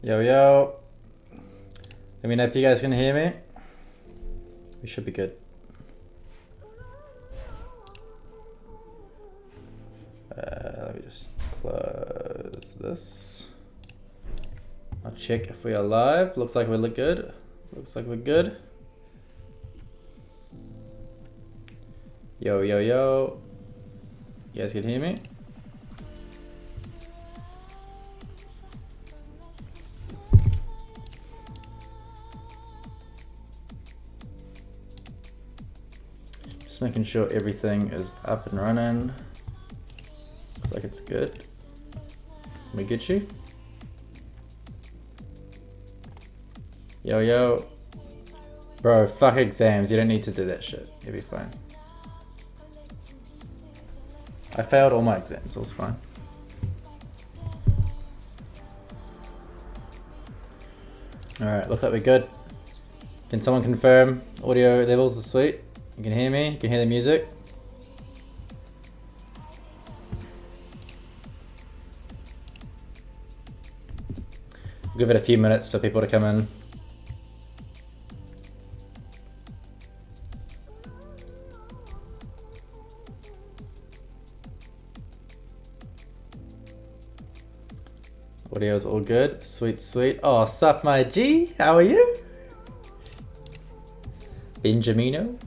Yo, yo. Let me know if you guys can hear me. We should be good. Let me just close this. I'll check if we are live. Looks like we look good. Looks like we're good. Yo, yo, yo. You guys can hear me? Just making sure everything is up and running. Looks like it's good. We Gucci? Yo, yo. Bro, fuck exams. You don't need to do that shit. You'll be fine. I failed all my exams. It was fine. Alright, looks like we're good. Can someone confirm audio levels are sweet? You can hear me? You can hear the music? We'll give it a few minutes for people to come in. Audio's all good. Sweet, sweet. Oh, sup, my G? How are you? Benjamino?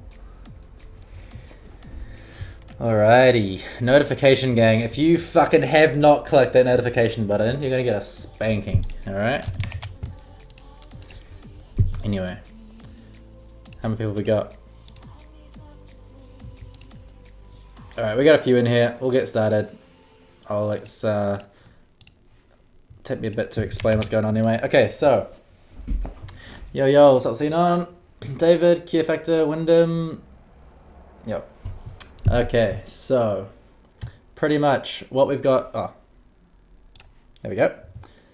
Alrighty. Notification gang. If you fucking have not clicked that notification button, you're gonna get a spanking. Alright? Anyway. How many people we got? Alright, we got a few in here. We'll get started. Let's take me a bit to explain what's going on anyway. Okay, so. Yo, yo, what's up, Xenon? David, Kia Factor, Wyndham. Yep. Okay, so. Pretty much what we've got. Oh. There we go.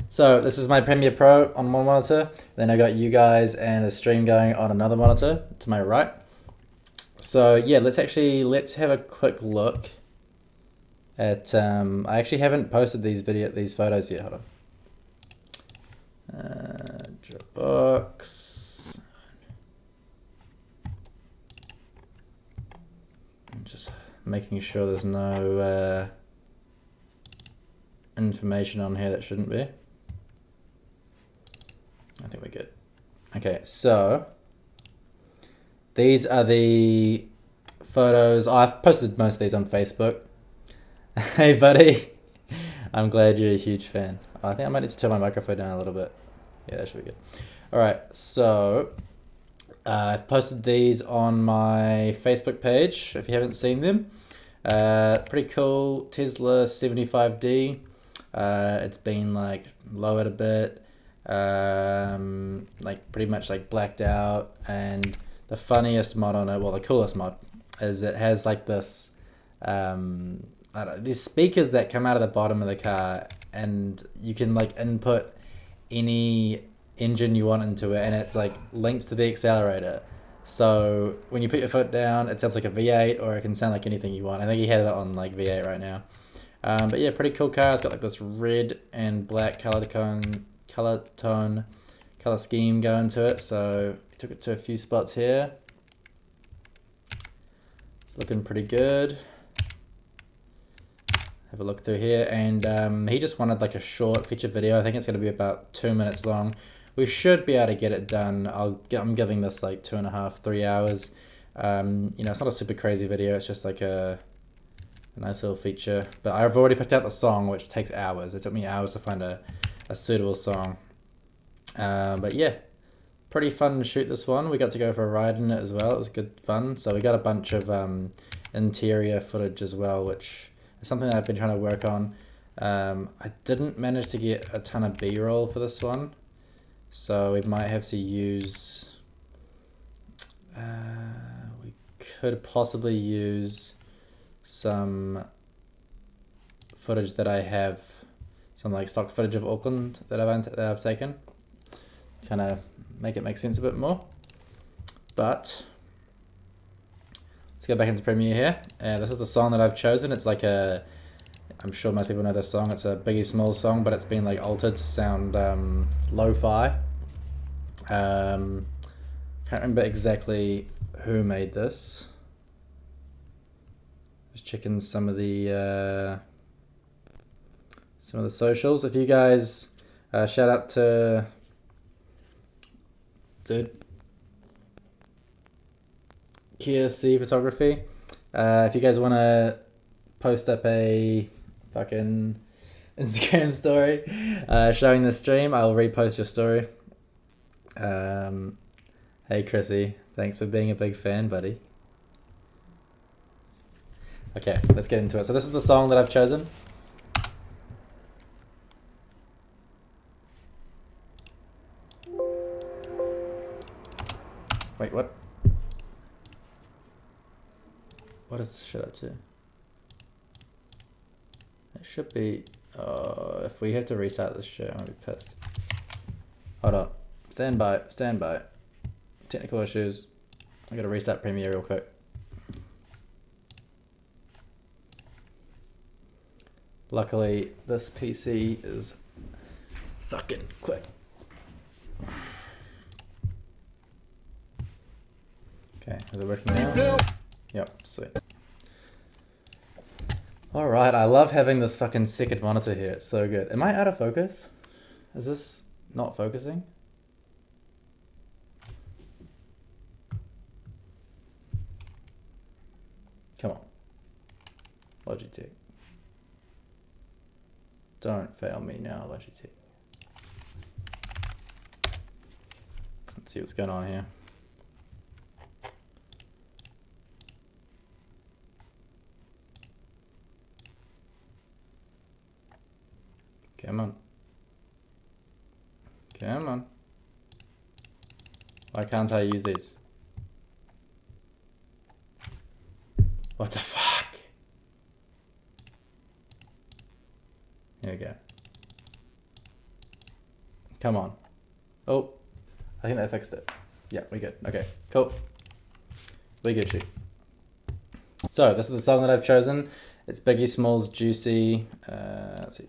So, this is my Premiere Pro on one monitor. Then I got you guys and a stream going on another monitor to my right. So, yeah, let's have a quick look at. I actually haven't posted these photos yet. Hold on. Dropbox. I'm just making sure there's no information on here that shouldn't be. I think we're good. Okay, so these are the photos. I've posted most of these on Facebook. Hey, buddy. I'm glad you're a huge fan. I think I might need to turn my microphone down a little bit. Yeah, that should be good. Alright, so I've posted these on my Facebook page if you haven't seen them. Pretty cool Tesla 75D. It's been like lowered a bit. Like pretty much like blacked out. And the funniest mod on it, well, the coolest mod, is it has like this these speakers that come out of the bottom of the car, and you can like input any engine you want into it, and it's like links to the accelerator. So when you put your foot down, it sounds like a V8, or it can sound like anything you want. I think he has it on like V8 right now. But yeah, pretty cool car. It's got like this red and black color scheme going to it. So we took it to a few spots here. It's looking pretty good. Have a look through here, and he just wanted like a short feature video. I think it's going to be about 2 minutes long. We should be able to get it done. I'm giving this like 2.5, 3 hours. You know, it's not a super crazy video. It's just like a nice little feature. But I've already picked out the song, which takes hours. It took me hours to find a suitable song. But yeah, pretty fun to shoot this one. We got to go for a ride in it as well. It was good fun. So we got a bunch of interior footage as well, which is something that I've been trying to work on. I didn't manage to get a ton of B-roll for this one, so we might have to use. We could possibly use some footage that I have, some like stock footage of Auckland that I've taken, kind of make it make sense a bit more. But let's go back into Premiere here. This is the song that I've chosen. It's like a I'm sure most people know this song. It's a Biggie Smalls song, but it's been like altered to sound lo-fi. Can't remember exactly who made this. Just checking some of the socials. If you guys shout out to KSC Photography. If you guys want to post up a fucking Instagram story showing the stream, I'll repost your story. Hey Chrissy, thanks for being a big fan, buddy. Okay, let's get into it. So this is the song that I've chosen. Wait, what? What is this shit up to? It should be... if we have to restart this shit, I'm gonna be pissed. Hold on. Stand by. Stand by. Technical issues. I gotta restart Premiere real quick. Luckily, this PC is fucking quick. Okay, is it working now? Yep, sweet. Alright, I love having this fucking second monitor here. It's so good. Am I out of focus? Is this not focusing? Come on. Logitech. Don't fail me now, Logitech. Let's see what's going on here. Come on. Come on. Why can't I use these? What the fuck? Here we go. Come on. Oh, I think that fixed it. Yeah, we good. Okay, cool. We good, shoot. So this is the song that I've chosen. It's Biggie Smalls Juicy. Let's see.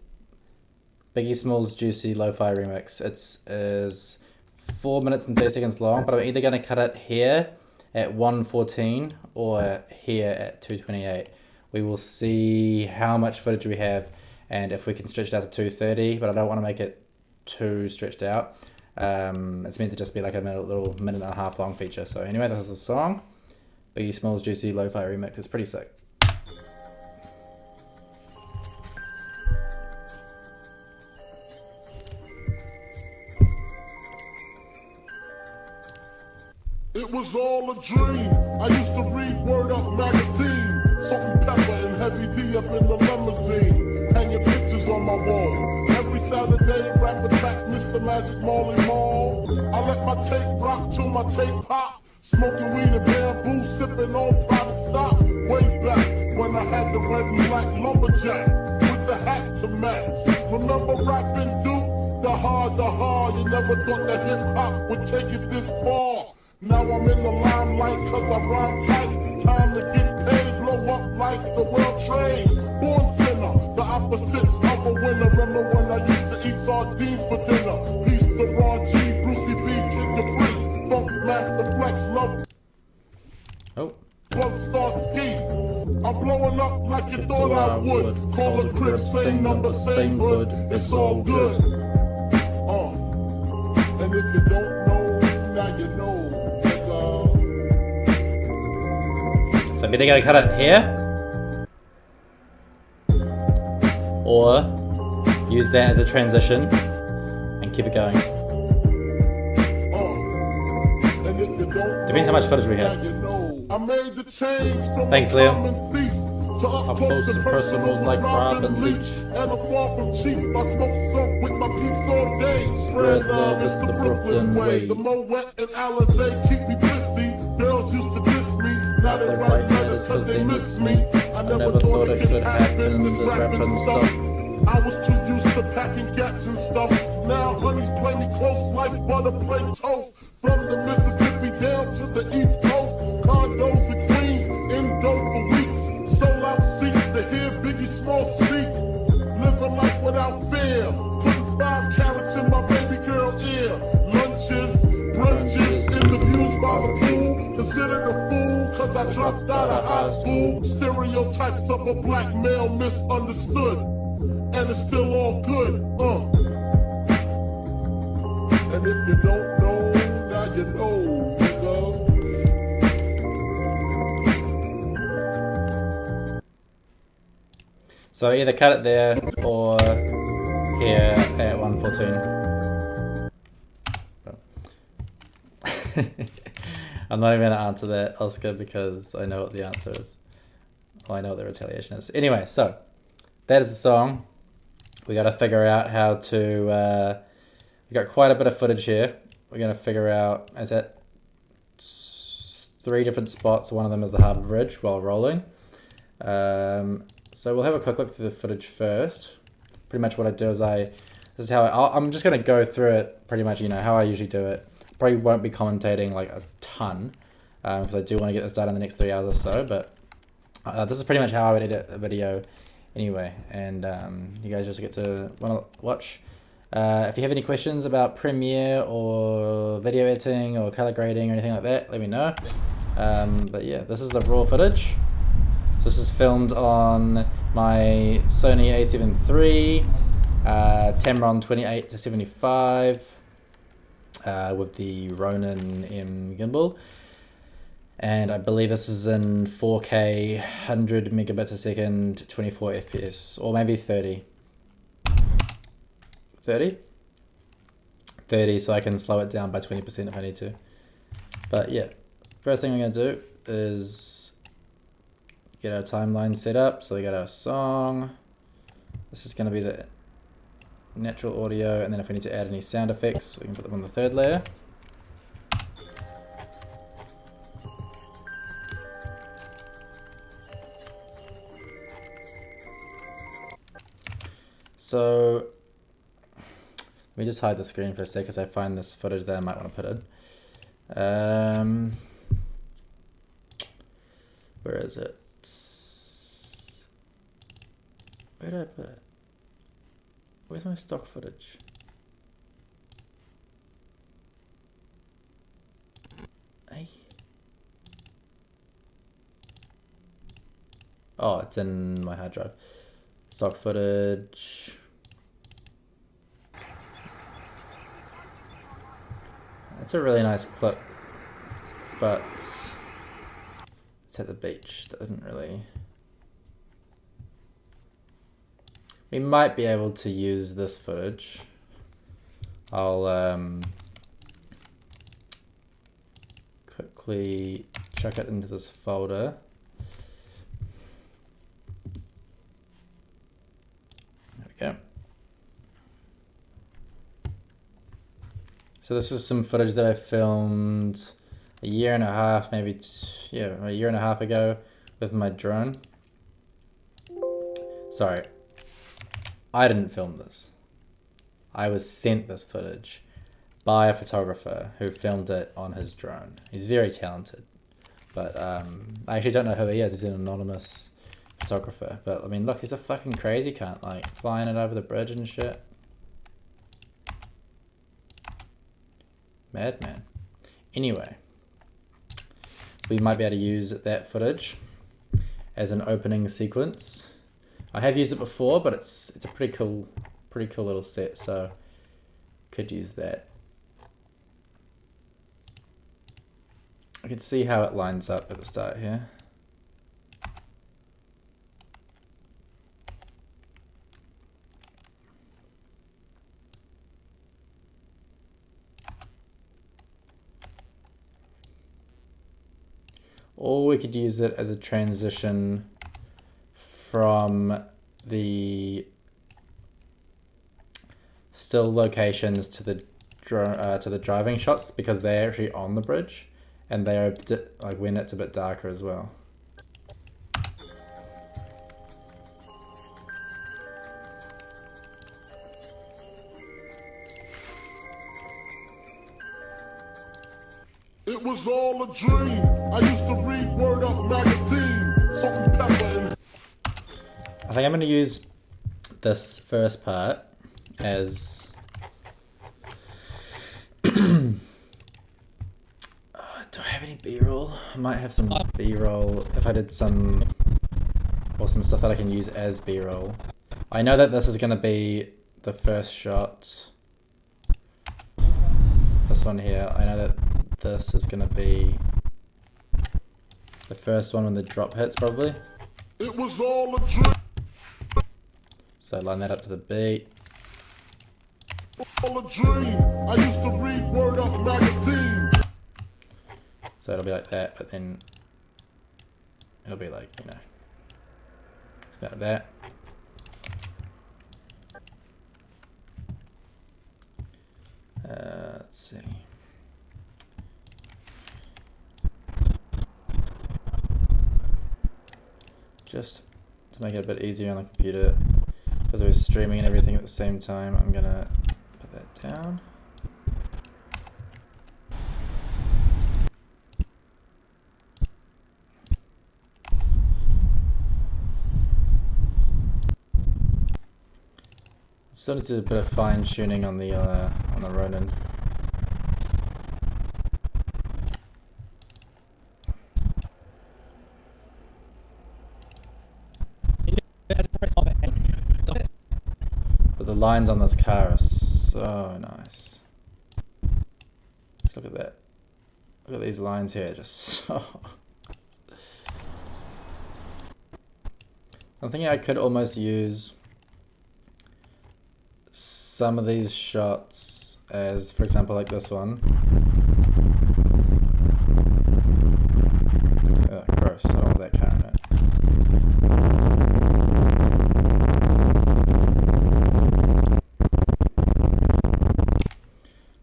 Biggie Smalls Juicy Lo-Fi Remix. Is 4 minutes and 30 seconds long, but I'm either going to cut it here at 1:14 or here at 2:28. We will see how much footage we have and if we can stretch it out to 2:30, but I don't want to make it too stretched out. It's meant to just be like a little minute and a half long feature. So anyway, this is the song. Biggie Smalls Juicy Lo-Fi Remix. It's pretty sick. It was all a dream. I used to read Word Up magazine. Salt and pepper and heavy D up in the limousine. Hanging pictures on my wall. Every Saturday, rap attack Mr. Magic Marley Marl. I let my tape rock till my tape pop. Smoking weed and bamboo, sipping on private stock. Way back when I had the red and black lumberjack with the hat to match. Remember rapping Duke? The hard, you never thought that hip hop would take it this far. Now I'm in the limelight cause I rhyme tight. Time to get paid, blow up like the world trade. Born sinner, the opposite of a winner. Remember when I used to eat sardines for dinner? Peace to Ron G, Brucey B, Kid Capri, Funk Master Flex, Love. Oh. One star ski. I'm blowing up like you thought I would. Call the crib, same number, same hood. It's all good. And if you don't know, now you know. So I'm either going to cut it here or use that as a transition and keep it going. Depends how much footage we have. Thanks, Leo. Up close and personal like Robin Leach. And I'm far from cheap. I smoke skunk with my peeps all day. Spread love is the Brooklyn way. The Moet and Alizé keep me busy. Girls used to diss me. Now they write letters cause they miss me. I never thought it could happen. This rapping stuff. I was too used to packing gats and stuff. Now honeys play me close like butter play toast. From the Mississippi down to the East Coast. Condos in Queens, in dough for weeks. Sold out seats to hear Biggie Smalls speak. cause I dropped out of high school. Stereotypes of a black male misunderstood. And it's still all good, And if you don't know, now you know, nigga. So either cut it there or here at 1:14. I'm not even gonna answer that, Oscar, because I know what the answer is. Well, I know what the retaliation is. Anyway, so that is the song. We gotta figure out how to. We got quite a bit of footage here. We're gonna figure out, is that 3 different spots? One of them is the Harbour Bridge while rolling. So we'll have a quick look through the footage first. Pretty much what I do is this is how I'm just gonna go through it pretty much, you know, how I usually do it. Probably won't be commentating like a ton because I do want to get this done in the next 3 hours or so, but this is pretty much how I would edit a video anyway, and you guys just get to watch. If you have any questions about Premiere or video editing or color grading or anything like that, let me know. But yeah, this is the raw footage. So this is filmed on my Sony a7 III, Tamron 28-75. With the Ronin M gimbal, and I believe this is in 4K 100 megabits a second 24 FPS, or maybe 30, so I can slow it down by 20% if I need to. But yeah, first thing I'm going to do is get our timeline set up. So we got our song, this is going to be the natural audio, and then if we need to add any sound effects, we can put them on the 3rd layer. So let me just hide the screen for a sec as I find this footage that I might want to put in. Where is it? Where did I put it? Where's my stock footage? Hey. Oh, it's in my hard drive. Stock footage. That's a really nice clip, but it's at the beach. That didn't really. We might be able to use this footage. I'll quickly chuck it into this folder. There we go. So this is some footage that I filmed a year and a half, maybe a year and a half ago with my drone. Sorry. I didn't film this. I was sent this footage by a photographer who filmed it on his drone. He's very talented, but I actually don't know who he is. He's an anonymous photographer, but I mean, look, he's a fucking crazy cunt, like flying it over the bridge and shit. Madman. Anyway, we might be able to use that footage as an opening sequence. I have used it before, but it's a pretty cool little set, so could use that. I can see how it lines up at the start here. Or we could use it as a transition from the still locations to the driving shots, because they're actually on the bridge and they are like when it's a bit darker as well. It was all a dream. I used to read Word Up magazine, salt and pepper and I think I'm going to use this first part as Do I have any B-roll? I might have some B-roll if I did some awesome stuff that I can use as B-roll. I know that this is going to be the first shot. This one here. I know that this is going to be the first one when the drop hits probably. It was all a dream. So line that up to the beat. All a dream. I used to read Word Up magazine. So it'll be like that, but then it'll be like, you know, it's about that. Let's see. Just to make it a bit easier on the computer, because we're streaming and everything at the same time, I'm gonna put that down. Still need to do a bit of fine tuning on the Ronin. But the lines on this car are so nice. Just look at that. Look at these lines here, just so. I'm thinking I could almost use some of these shots as, for example, like this one. Oh, gross. I don't want that car in it.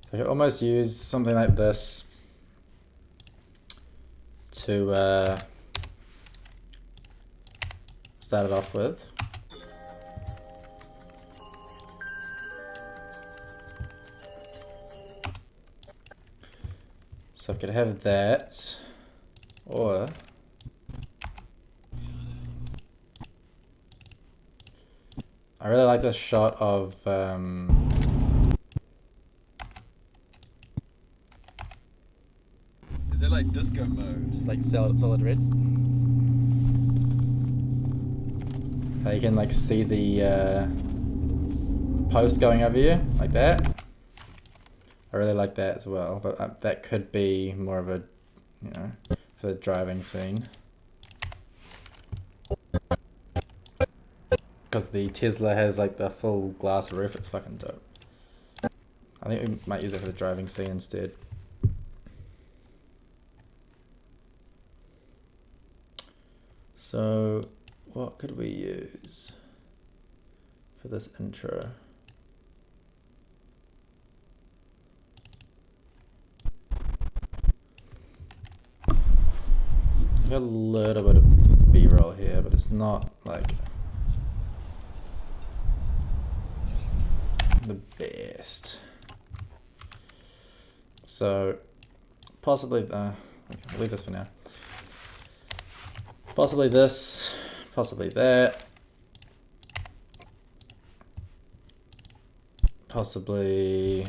So I could almost use something like this to start it off with. So I could have that, or I really like this shot of Is it like disco mode? just like solid red. How you can like see the post going over you like that. I really like that as well, but that could be more of a, you know, for the driving scene. Because the Tesla has like the full glass roof, it's fucking dope. I think we might use it for the driving scene instead. So, what could we use for this intro? Got a little bit of B-roll here, but it's not like the best. So possibly I'll leave this for now. Possibly this, possibly that, possibly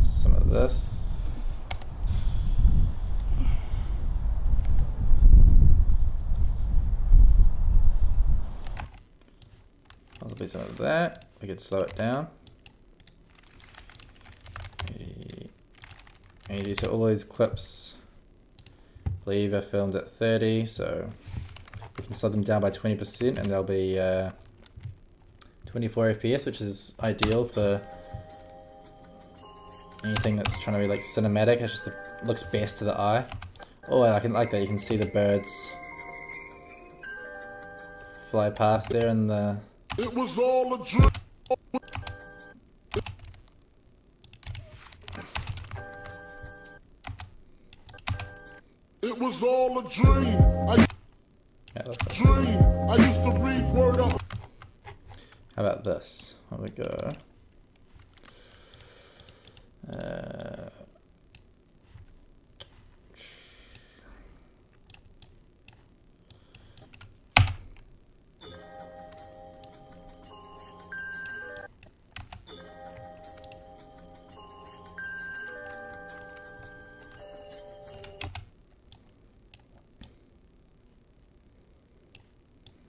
some of this. Possibly some of that. We could slow it down. 80. So all these clips, I believe, are filmed at 30. So we can slow them down by 20%, and they'll be 24 FPS, which is ideal for anything that's trying to be like cinematic. It just looks best to the eye. Oh, I can like that. You can see the birds fly past there in the. It was all a dream. It was all a dream. Yeah, that's fine. Dream. I used to read Word Up. How about this? Here we go.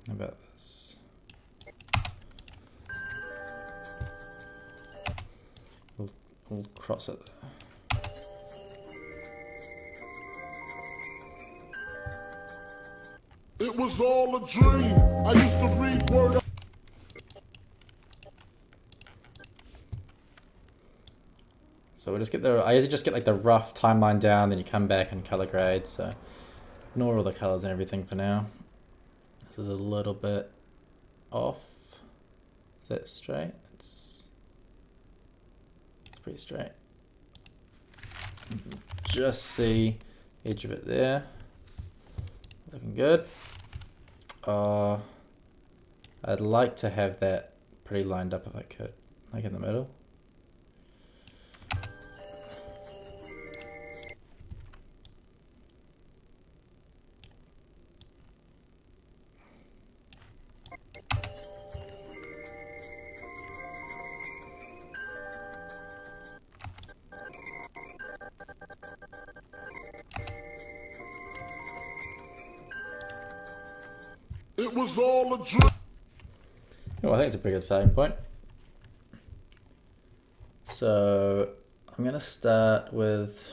How about this? We'll cross it there. It was all a dream. I used to read word up. So we'll just get I usually just get like the rough timeline down, then you come back and color grade. So ignore all the colors and everything for now. This is a little bit off. Is that straight? It's pretty straight. Just see edge of it there. Looking good. I'd like to have that pretty lined up if I could, like in the middle. It was all a dream. Oh, I think it's a pretty good starting point. So I'm gonna start with.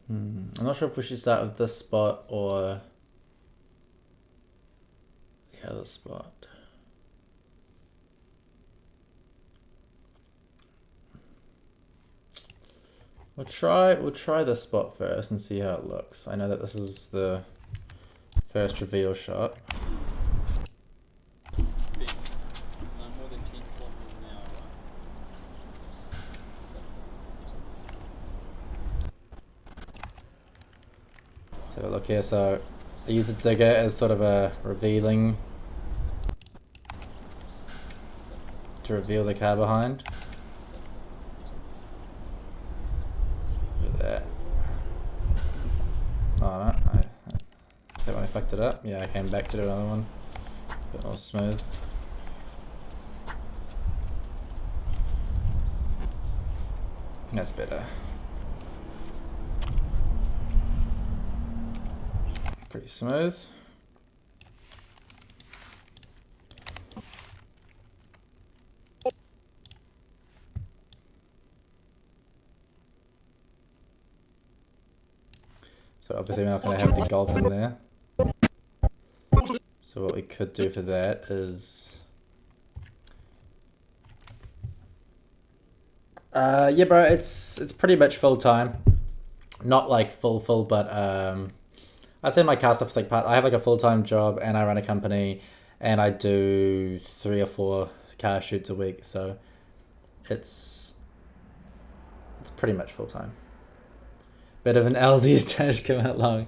I'm not sure if we should start with this spot or the other spot. We'll try this spot first and see how it looks. I know that this is the first reveal shot. So look here, so I use the digger as sort of a revealing to reveal the car behind. Look at that. Oh no, is that when I fucked it up? Yeah, I came back to do another one. A bit more smooth. That's better. Pretty smooth. So obviously we're not going to have the golf in there. So what we could do for that is... yeah bro, it's pretty much full time. Not like full, but I'd say my car stuff's like I have like a full-time job and I run a company and I do 3 or 4 car shoots a week, so it's pretty much full-time. Bit of an LZ stash coming along.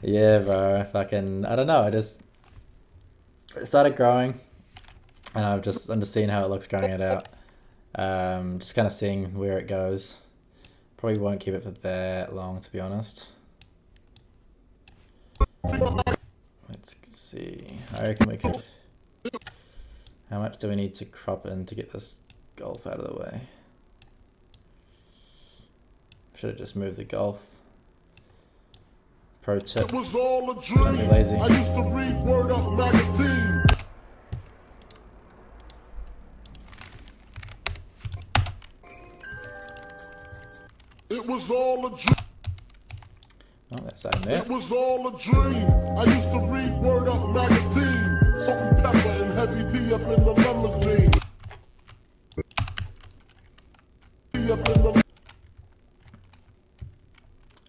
Yeah bro, fucking, I don't know, it started growing and I'm just seeing how it looks growing it out. Just kind of seeing where it goes. Probably won't keep it for that long, to be honest. Let's see. I reckon we could. How much do we need to crop in to get this golf out of the way? Should have just moved the golf. Pro tip. It was all a dream. Don't be lazy. I used to read Word Up magazine. It was all a dream. Oh, that's that in there. It was all a dream. I used to read Word Up magazine. Salt and pepper and heavy D up in the limousine.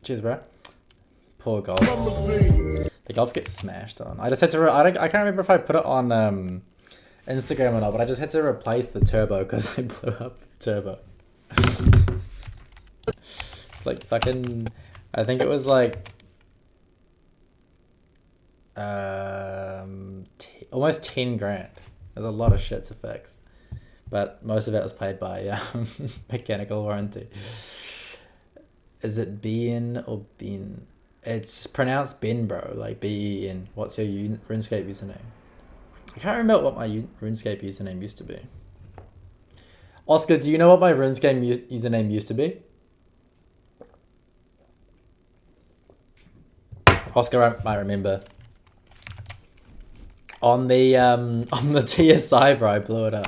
Cheers, bro. Poor golf. The golf gets smashed on. I just had to. I can't remember if I put it on Instagram or not, but I just had to replace the turbo because I blew up the turbo. It's like fucking. I think it was like almost 10 grand. There's a lot of shit to fix, but most of it was paid by mechanical warranty. Is it Ben or Ben? It's pronounced Ben, bro. Like Ben. What's your RuneScape username? I can't remember what my RuneScape username used to be. Oscar, do you know what my RuneScape username used to be? Oscar might remember. On the TSI, bro, I blew it up.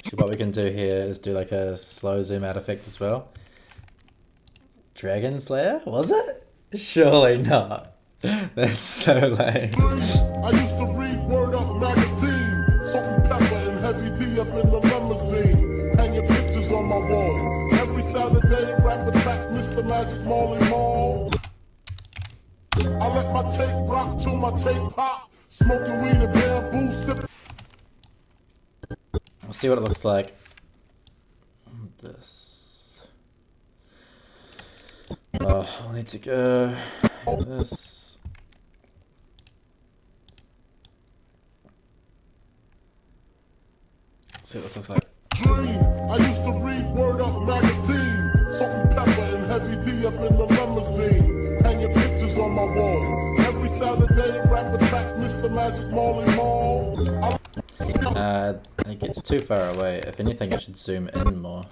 So what we can do here is do like a slow zoom out effect as well. Dragon Slayer? Was it? Surely not. That's so lame. I used to read Word Up magazine, salt and pepper and heavy D up in the limousine, hanging pictures on my wall. Every Saturday, rap attack Mr. Magic Marley Marl. I let my tape rock till my tape pop, smoking weed and bamboo, sipping. We'll see what it looks like. This. Oh, I'll need to go. This. Let's see what this looks like. I used to read Word Up magazine, salt and pepper and heavy D up in the limousine, hanging pictures on my wall. Every Saturday, rap attack Mr. Magic Marley Marl. I think it's too far away. If anything, I should zoom in more.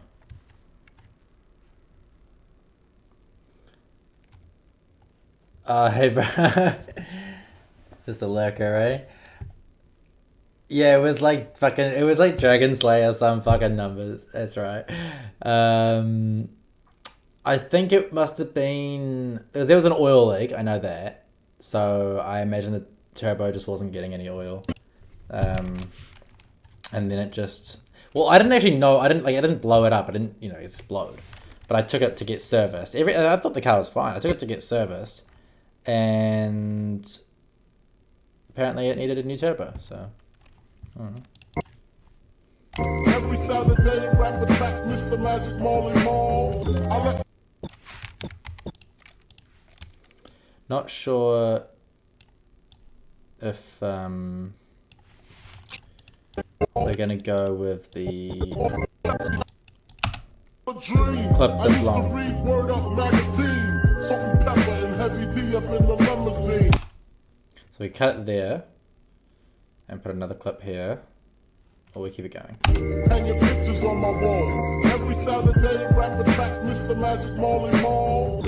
Hey, bro. Just a lurker, eh? Yeah, it was like Dragon Slayer, some fucking numbers. That's right. I think it must have been... There was an oil leak, I know that. So I imagine the turbo just wasn't getting any oil. And then it just... Well, I didn't actually know. I didn't blow it up. I didn't, explode. But I took it to get serviced. I thought the car was fine. I took it to get serviced. And apparently it needed a new turbo, so... I don't know. Every Saturday, rap attack Mr. Magic Marley Marl. Not sure if we're gonna go with the clip this long. So we cut it there and put another clip here, or we keep it going. Hang your pictures on my wall. Every Saturday, rap attack Mr. Magic Marley Marl.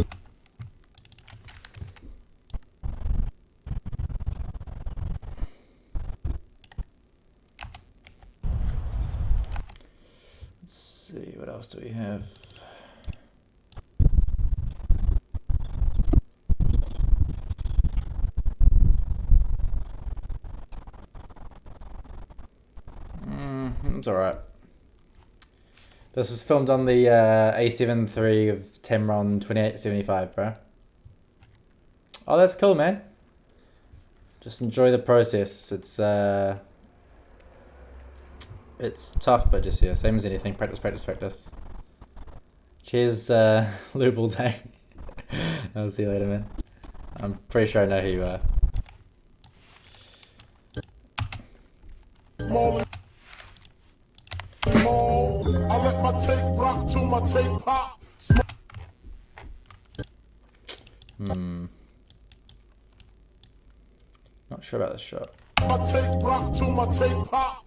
Let's see, what else do we have? It's alright. This is filmed on the A7 III of Tamron 2875, bro. Oh, that's cool, man. Just enjoy the process. It's tough, but just, yeah, same as anything. Practice, practice, practice. Cheers, lube all day. I'll see you later, man. I'm pretty sure I know who you are. I let my tape rock till my tape pop. Not sure about this shot. My tape rock till my tape pop.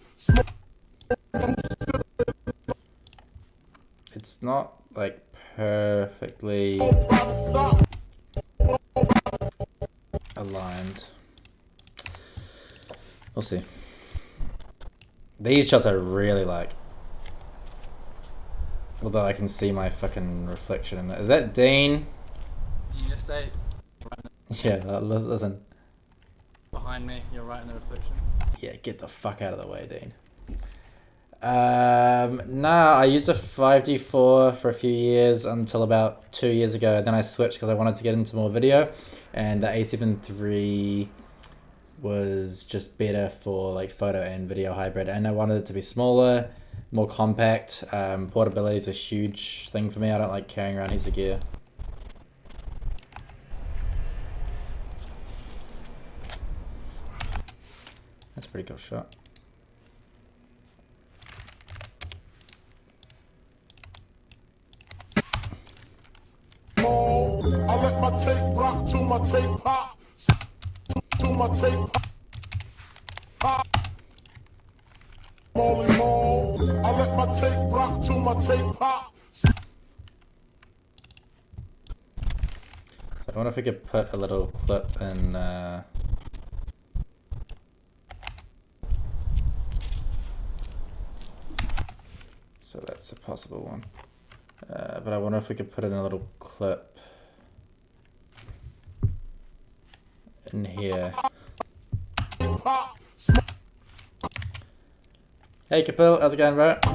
It's not like perfectly aligned. We'll see. These shots I really like. Although I can see my fucking reflection in it. Is that Dean? You just stay right Yeah, listen. behind me. You're right in the reflection. Yeah, get the fuck out of the way, Dean. Nah, I used a 5D4 for a few years until about 2 years ago. Then I switched because I wanted to get into more video. And the A7 III was just better for like photo and video hybrid. And I wanted it to be smaller, more compact. Portability is a huge thing for me. I don't like carrying around heaps of gear. That's a pretty cool shot. I let my tape rock till my tape pop. Till my tape pop. Marley Marl. I let my tape rock till my tape pop. So I wonder if we could put a little clip in. So that's a possible one. But I wonder if we could put in a little clip in here. Hey Kapil, how's it going, bro? I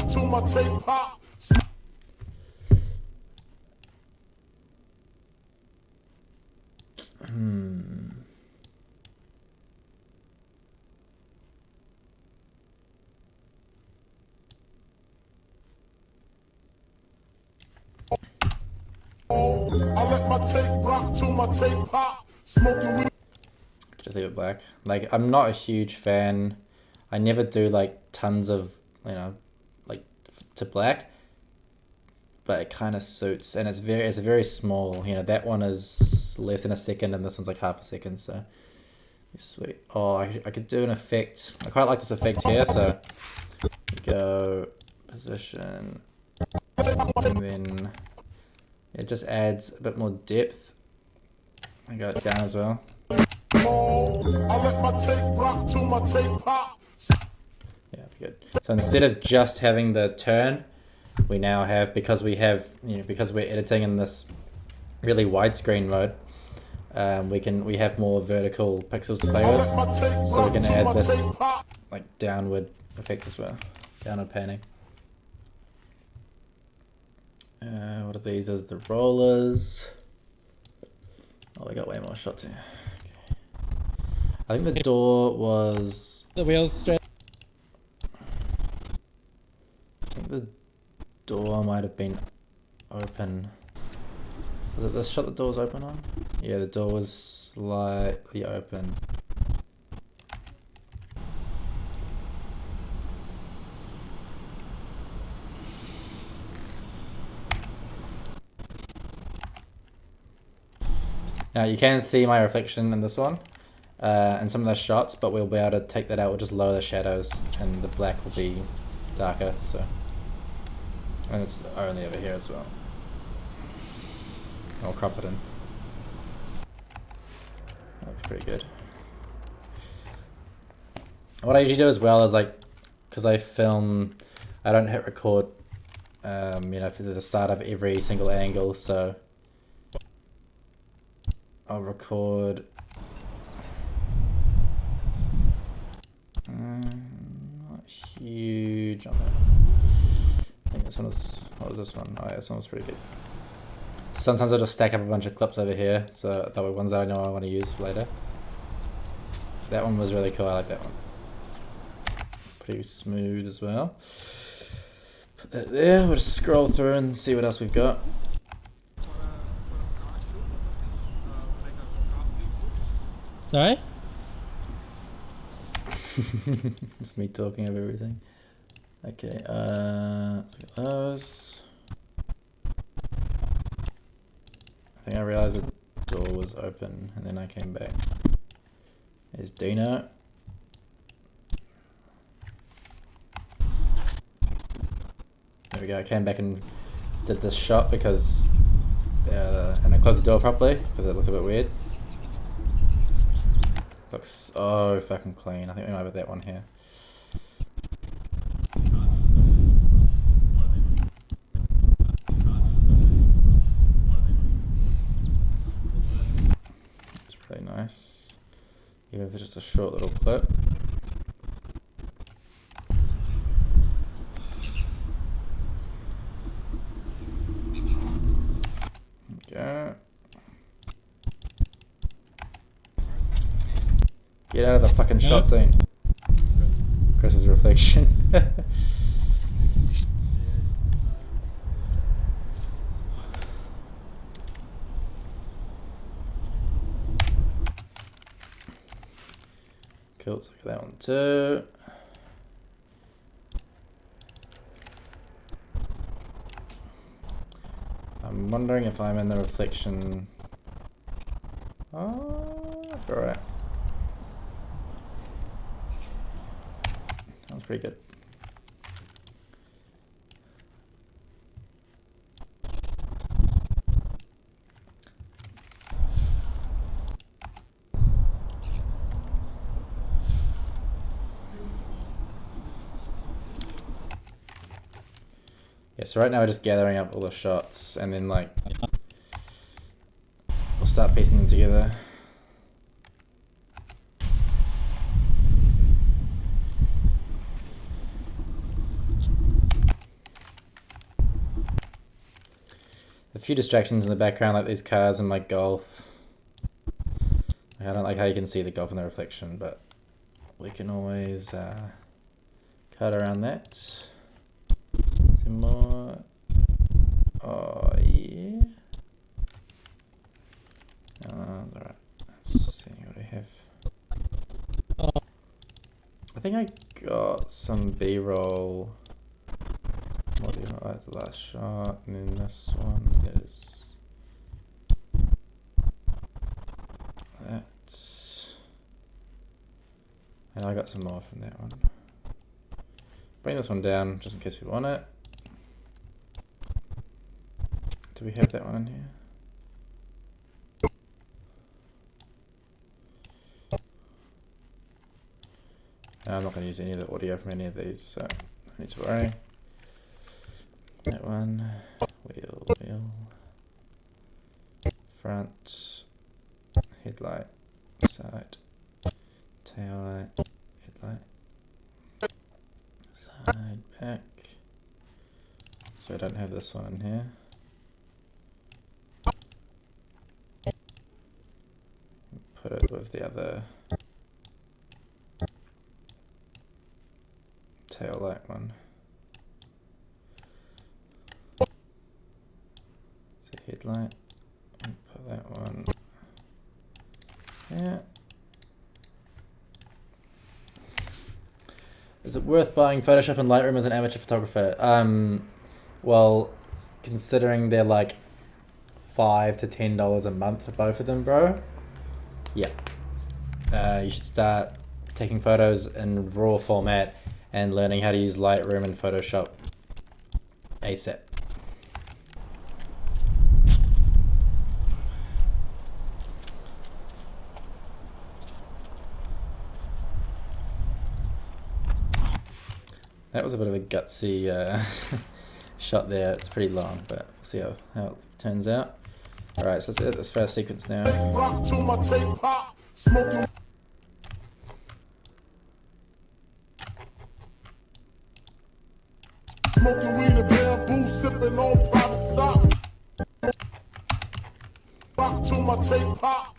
let my tape rock till my tape pop. Smoking weed. Just leave it black. Like, I'm not a huge fan. I never do like tons of, like to black. But it kind of suits, and it's very small. That one is less than a second, and this one's like half a second. So sweet. Oh, I could do an effect. I quite like this effect here. So go position, and then it just adds a bit more depth. I got it down as well. I let my tape rock till my tape pop. Yeah, good. So instead of just having the turn, we now have, because we're editing in this really widescreen mode, we have more vertical pixels to play with, so we can add this like downward effect as well, downward panning. What are these? Those are the rollers. Oh, we got way more shots here. Okay. I think the door was. The wheels straight. I think the door might have been open. Was it this shot the door was open on? Yeah, the door was slightly open. Now you can see my reflection in this one, in some of those shots, but we'll be able to take that out. We'll just lower the shadows, and the black will be darker. So. And it's only over here as well. I'll crop it in. That looks pretty good. What I usually do as well is because I film, I don't hit record, for the start of every single angle, so I'll record. Not huge on that. I think this one was, what was this one? Oh yeah, this one was pretty good. Sometimes I'll just stack up a bunch of clips over here, so that were ones that I know I want to use for later. That one was really cool, I like that one. Pretty smooth as well. Put that there, we'll just scroll through and see what else we've got. Sorry? It's me talking of everything. Okay, look at those. I think I realized the door was open and then I came back. There's Dino. There we go, I came back and did this shot because, and I closed the door properly because it looked a bit weird. Looks so fucking clean. I think we might have that one here. It's really nice. Even if it's just a short little clip. Okay. Get out of the fucking shot, Dean. Chris's reflection. Cool, so look at that one too. I'm wondering if I'm in the reflection. Oh, alright. That was pretty good. Okay, so right now we're just gathering up all the shots, and then like we'll start piecing them together. A few distractions in the background, like these cars and my golf. I don't like how you can see the golf in the reflection, but we can always cut around that. Some more. Oh yeah. Alright. Let's see what I have. I think I got some B-roll. What do you know? That's the last shot, and then this one is that. And I got some more from that one. Bring this one down just in case we want it. Do we have that one in here? No, I'm not going to use any of the audio from any of these, so no need to worry. That one, wheel, front, headlight, side, tail light, headlight, side, back. So I don't have this one in here. Put it with the other tail light one. So headlight, and put that one. Yeah. Is it worth buying Photoshop and Lightroom as an amateur photographer? Well, considering they're like $5 to $10 a month for both of them, bro. Yeah. You should start taking photos in RAW format and learning how to use Lightroom and Photoshop ASAP. That was a bit of a gutsy shot there. It's pretty long, but we'll see how it turns out. Alright, so let's edit this first sequence now. Rock to my tape pop, smoking. Smoking weed and bamboo, sipping on private stock. Rock to my tape pop.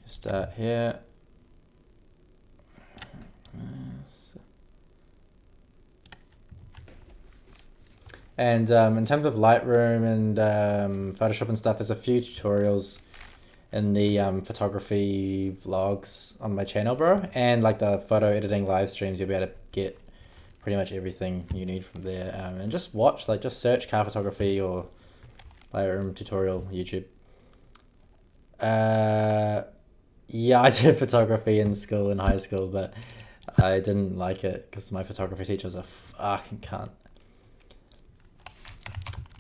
Start here. And in terms of Lightroom and Photoshop and stuff, there's a few tutorials in the photography vlogs on my channel, bro. And like the photo editing live streams, you'll be able to get pretty much everything you need from there. And just watch, like just search car photography or Lightroom tutorial YouTube. Yeah, I did photography in school, in high school, but I didn't like it because my photography teacher was a fucking cunt.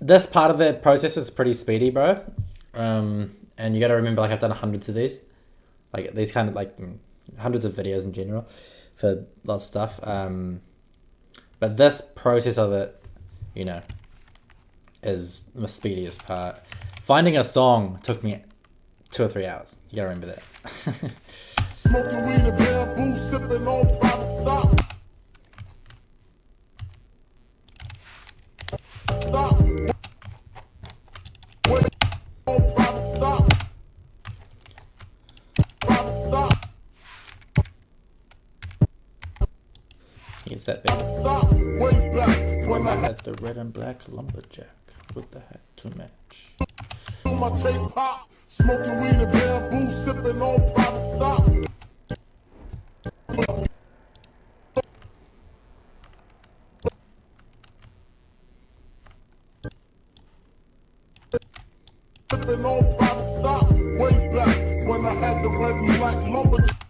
This part of the process is pretty speedy, bro. And you got to remember, like I've done hundreds of these, like these kind of like hundreds of videos in general for lots of stuff. But this process of it, you know, is the speediest part. Finding a song took me 2 or 3 hours. You got to remember that. Smoking weed and bamboo, sipping on private stock. Stop. Wait on private stock. Private stock. Here's that bit. Stop. Way back when I had At the red and black lumberjack with the hat to match. my tape pop. Smoking weed and bamboo, sipping on private stock. Sipping on private stock. Way back when I had the red and black lumberjack.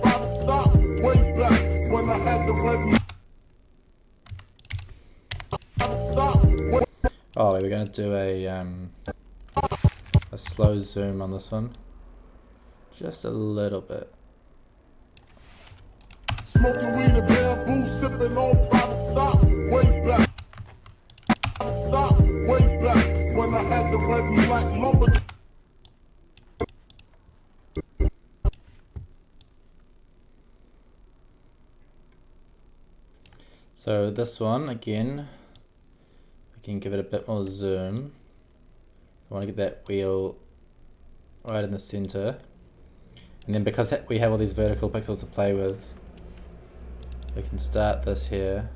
Private stock. Way back when I had the red and private stock. Oh, we're gonna do a slow zoom on this one, just a little bit. Smoking weed and bamboo, sipping on private stock. Way Stop way back when I had the red and black lumber. So this one, again, I can give it a bit more zoom. I want to get that wheel right in the center. And then because we have all these vertical pixels to play with, we can start this here.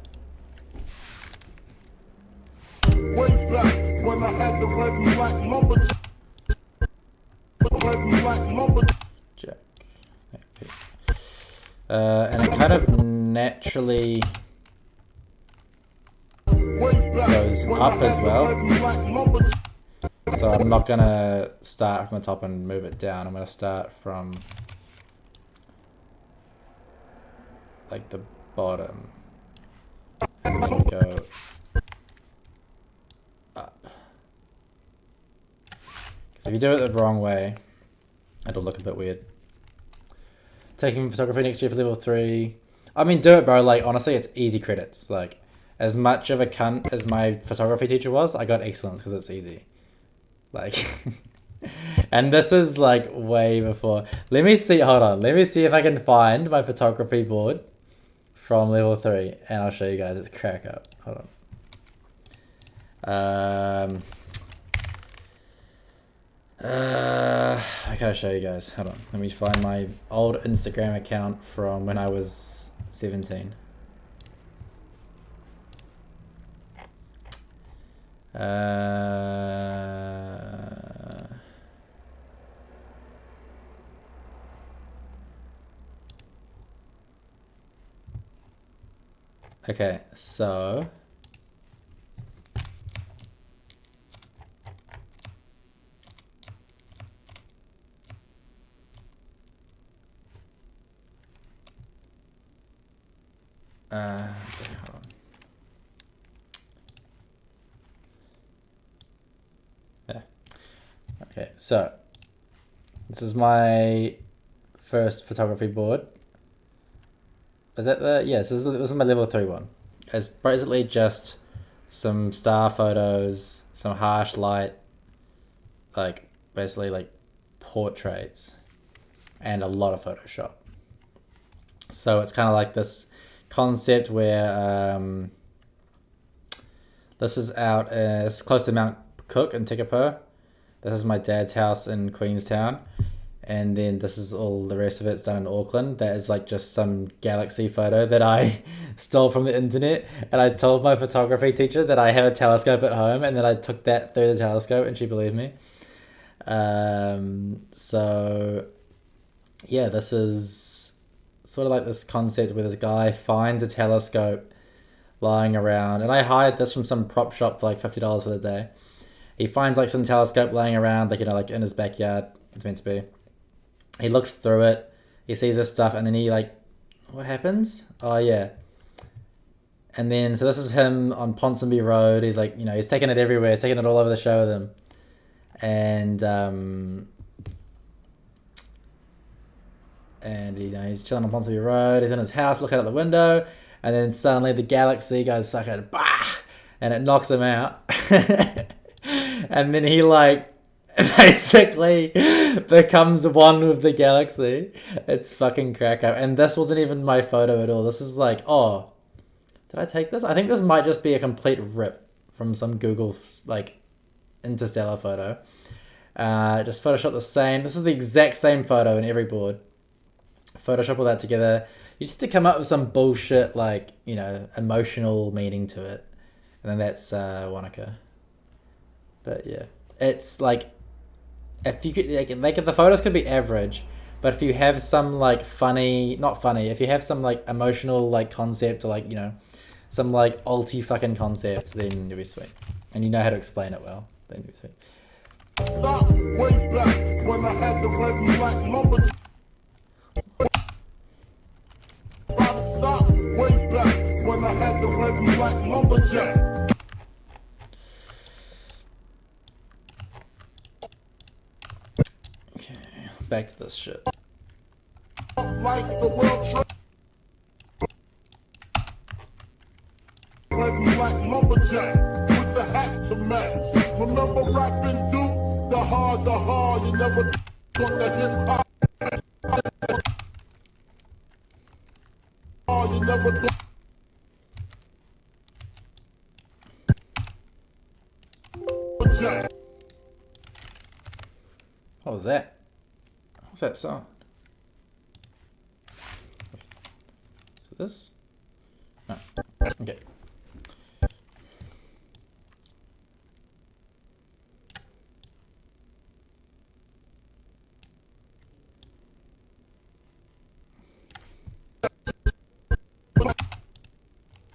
Way back when I had the red and black lumber. Red and black lumber. Jack. And it kind of naturally goes up as well. So I'm not gonna start from the top and move it down. I'm gonna start from like the bottom and then go up. Because if you do it the wrong way, it'll look a bit weird. Taking photography next year for level 3. I mean, do it, bro. Like, honestly, it's easy credits. Like, as much of a cunt as my photography teacher was, I got excellent because it's easy. Like, and this is like way before. Let me see, hold on. Let me see if I can find my photography board from level 3 and I'll show you guys. It's crack up. Hold on. I gotta show you guys. Hold on. Let me find my old Instagram account from when I was 17. Okay, so okay, hold on. Yeah. Okay, so this is my first photography board. Is that the, yes, this is my level 3 one. It's basically just some star photos, some harsh light, like basically like portraits, and a lot of Photoshop. So it's kind of like this concept where this is out, it's close to Mount Cook in Tekapō. This is my dad's house in Queenstown. And then this is all the rest of it's done in Auckland. That is like just some galaxy photo that I stole from the internet. And I told my photography teacher that I have a telescope at home, and then I took that through the telescope and she believed me. So yeah, this is sort of like this concept where this guy finds a telescope lying around. And I hired this from some prop shop for like $50 for the day. He finds like some telescope laying around, like, you know, like in his backyard. It's meant to be. He looks through it, he sees this stuff, and then he like, what happens? Oh yeah. And then, so this is him on Ponsonby Road. He's like, you know, he's taking it everywhere. He's taking it all over the show with him. And you know, he's chilling on Ponsonby Road. He's in his house looking out the window. And then suddenly the galaxy goes fucking bah! And it knocks him out. And then he like, basically becomes one with the galaxy. It's fucking crack up. And this wasn't even my photo at all. This is like, oh, did I take this? I think this might just be a complete rip from some Google like interstellar photo. Just Photoshop the same. This is the exact same photo in every board. Photoshop all that together. You just have to come up with some bullshit like, you know, emotional meaning to it. And then that's Wanaka. But yeah, it's like, if you could, like the photos could be average, but if you have some like funny, not funny, if you have some like emotional like concept or like, you know, some like alti fucking concept, then you'll be sweet. And you know how to explain it well, then you'll be sweet. Stop way back when I had the red and black lumber. Stop way back when I had the red and black lumberjack. Back to this shit. Like the world red and black lumberjack with the the hat to match. Remember rapping Duke? The hard, you never thought the hip hop. You never thought. Jack. What was that? What's that sound? Is this? No. Okay.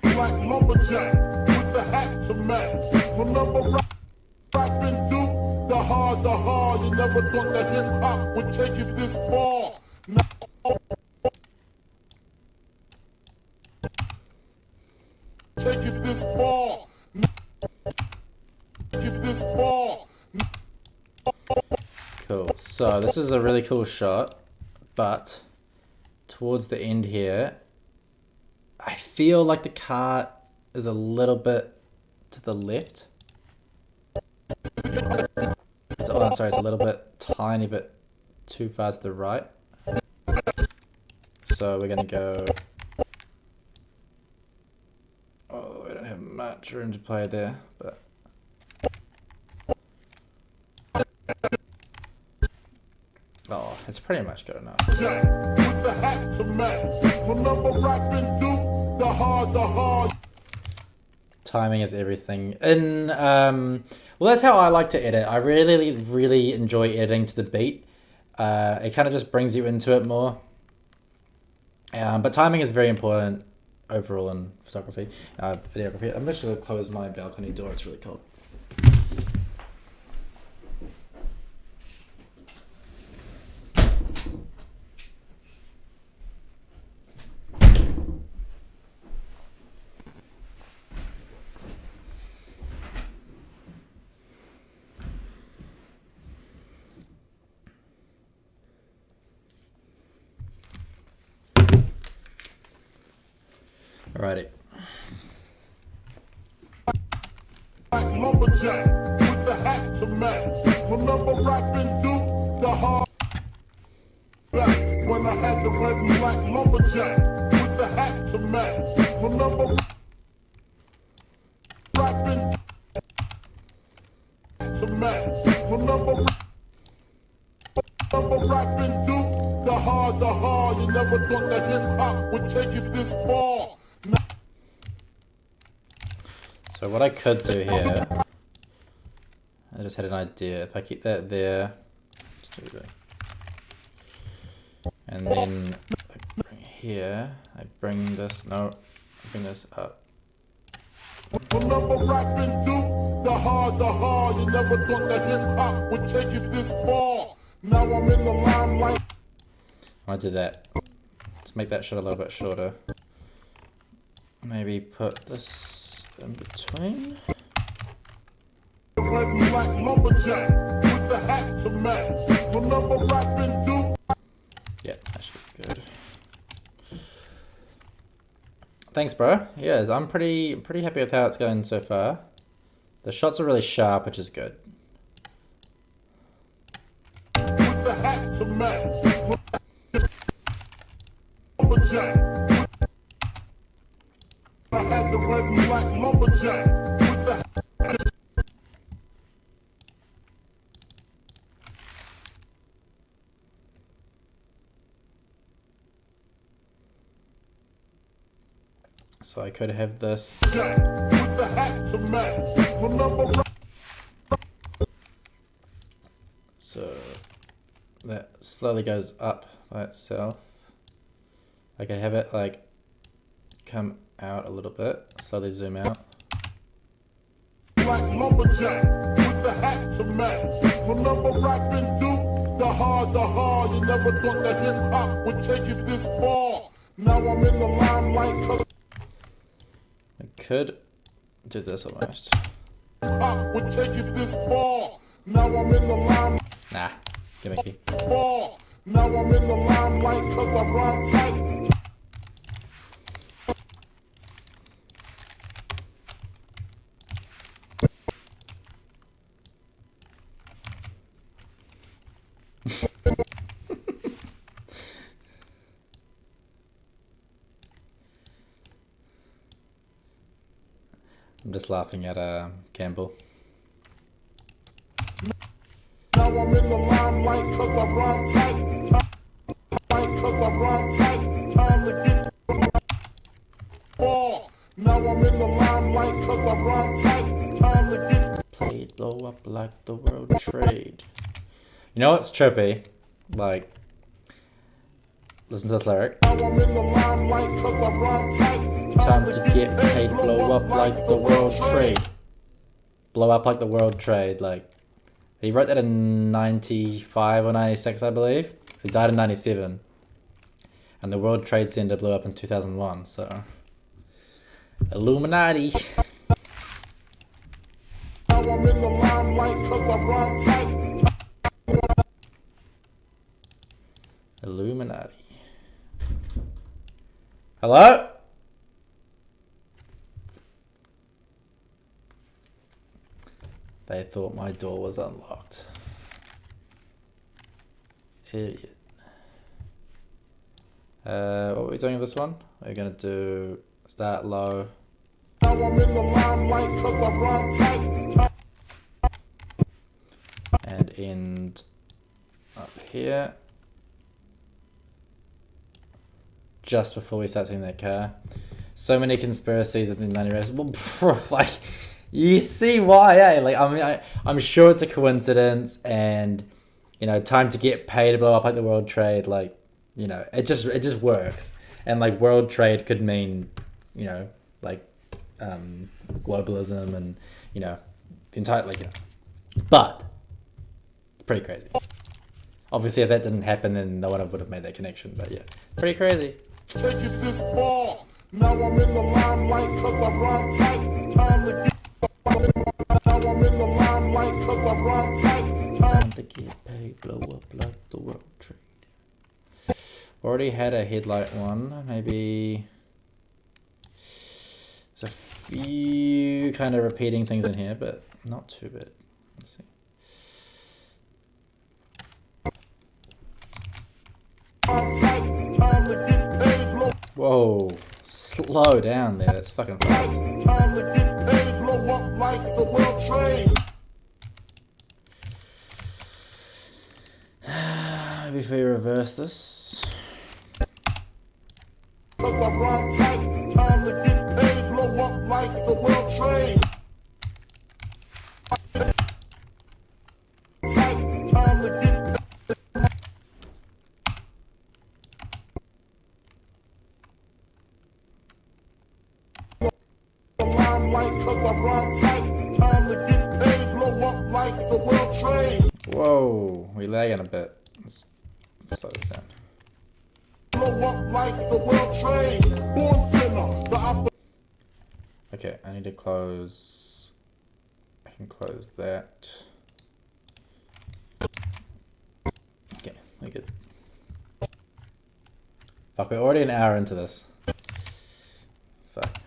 Black lumberjack with the hat to match. Remember rapping Duke? The hard, you never thought that hip hop would take it this far. Now, take it this far. Take it this far. Cool. So this is a really cool shot, but towards the end here, I feel like the car is a little bit to the left. Oh, I'm sorry, it's a little bit, tiny bit too far to the right. So we're gonna go. Oh, we don't have much room to play there, but. Oh, it's pretty much good enough. Jack with the hat to match. Remember rapping Duke? The hard. Timing is everything. And well, that's how I like to edit. I really enjoy editing to the beat. It kind of just brings you into it more. But timing is very important overall in photography, videography. I'm just gonna close my balcony door. It's really cold. Alrighty. Black lumberjack with the hat to match. Remember rapping Duke? The hard back when I had the red and black lumberjack with the hat to match. Remember rapping to match. Remember rapping Duke? The hard. You never thought that hip hop would take it this far. So what I could do here, I just had an idea. If I keep that there, and then I bring here, I bring this, no, I bring this up. Remember rapping Duke? The hard. You never thought that hip hop would take it this far. Now I'm in the limelight. I might do that. Let's make that shot a little bit shorter. Maybe put this in between. Red and black lumberjack with the hat to match. Remember rapping Duke? Yeah, that should be good. Thanks, bro. Yeah, I'm pretty happy with how it's going so far. The shots are really sharp, which is good. With the hat to match. Lumberjack. I had the red and black lumberjack with the hat. So I could have this. Jack with the hat to match. Remember So that slowly goes up by itself. I could have it like come out a little bit, slowly zoom out. black lumberjack with the hat to match. Remember rapping Duke? The hard. You never thought that hip hop would take it this far. Now I'm in the limelight. 'Cause I could do this almost. hip hop would take it this far. Now I'm in the limelight. Nah, gimmicky. Far. Now I'm in the limelight 'cause I rhyme tight. just laughing at Campbell. Now I'm in the limelight cause I rhyme tight. Time to get far. Now I'm in the limelight cause I rhyme tight. Time to get played blow up like the World Trade. You know what's trippy? Like, listen to this lyric. Now I'm in the limelight cause I rhyme tight. Time to get paid, blow up like the World Trade. Blow up like the World Trade. Like, he wrote that in 95 or 96, I believe. He died in 97. And the World Trade Center blew up in 2001, so... Illuminati. Now I'm in the limelight cause I rhyme tight. Illuminati. Hello? They thought my door was unlocked. Idiot. What are we doing with this one? We're gonna do start low. Now I'm in the limelight cause I rhyme tight. And end up here. Just before we start seeing that car. So many conspiracies within 90 races. Well, bro, like, you see why, eh? Like, I mean, I'm sure it's a coincidence, and, you know, time to get paid to blow up like the World Trade, like, you know, it just works. And, like, World Trade could mean, you know, like, globalism and, you know, the entire, like, you know. But, it's pretty crazy. Obviously, if that didn't happen, then no one would have made that connection, but yeah, pretty crazy. Take it this far. Now I'm in the limelight cause I rhyme tight. Time to get now I'm in the limelight cause I rhyme tight. Time to get paid, blow up like the World Trade. Already had a headlight one. Maybe there's a few kind of repeating things in here, but not too bad. Let's see. Time to get paid, blow. Whoa, slow down there. That's fucking fast. Time to get paid, blow up like the World Trade. Maybe if we reverse this. Cause I rhyme tight. Time to get paid, blow up like the World Trade. Tight. Time to get limelight cause I rhyme tight. Time to get paid, blow up like the World Trade. Whoa, we lagging a bit. Let's slow this down. Blow up like the World Trade. Born sinner, the Okay, I need to close. I can close that. Okay, we're good. Fuck, we're already an hour into this. Fuck.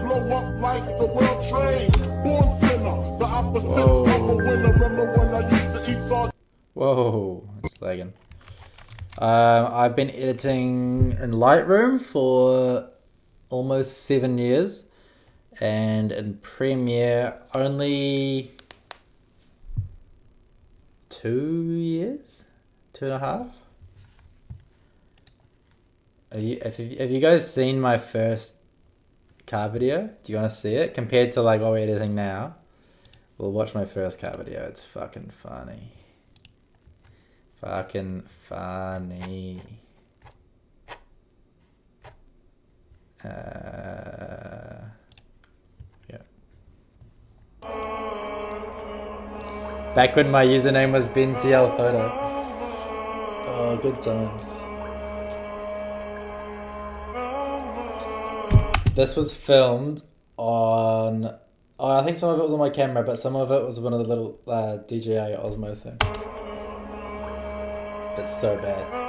blow up like the World Trade. Born sinner, the opposite of a winner. Remember when I used to eat sardines? Whoa, it's lagging. I've been editing in Lightroom for almost 7 years, and in Premiere only 2 years, 2.5. Have you guys seen my first car video? Do you want to see it compared to like what we're editing now? Well, watch my first car video. It's fucking funny. Fucking funny. Yeah. Back when my username was BenCL Photo. Oh, good times. This was filmed on... Oh, I think some of it was on my camera, but some of it was one of the little DJI Osmo thing. It's so bad.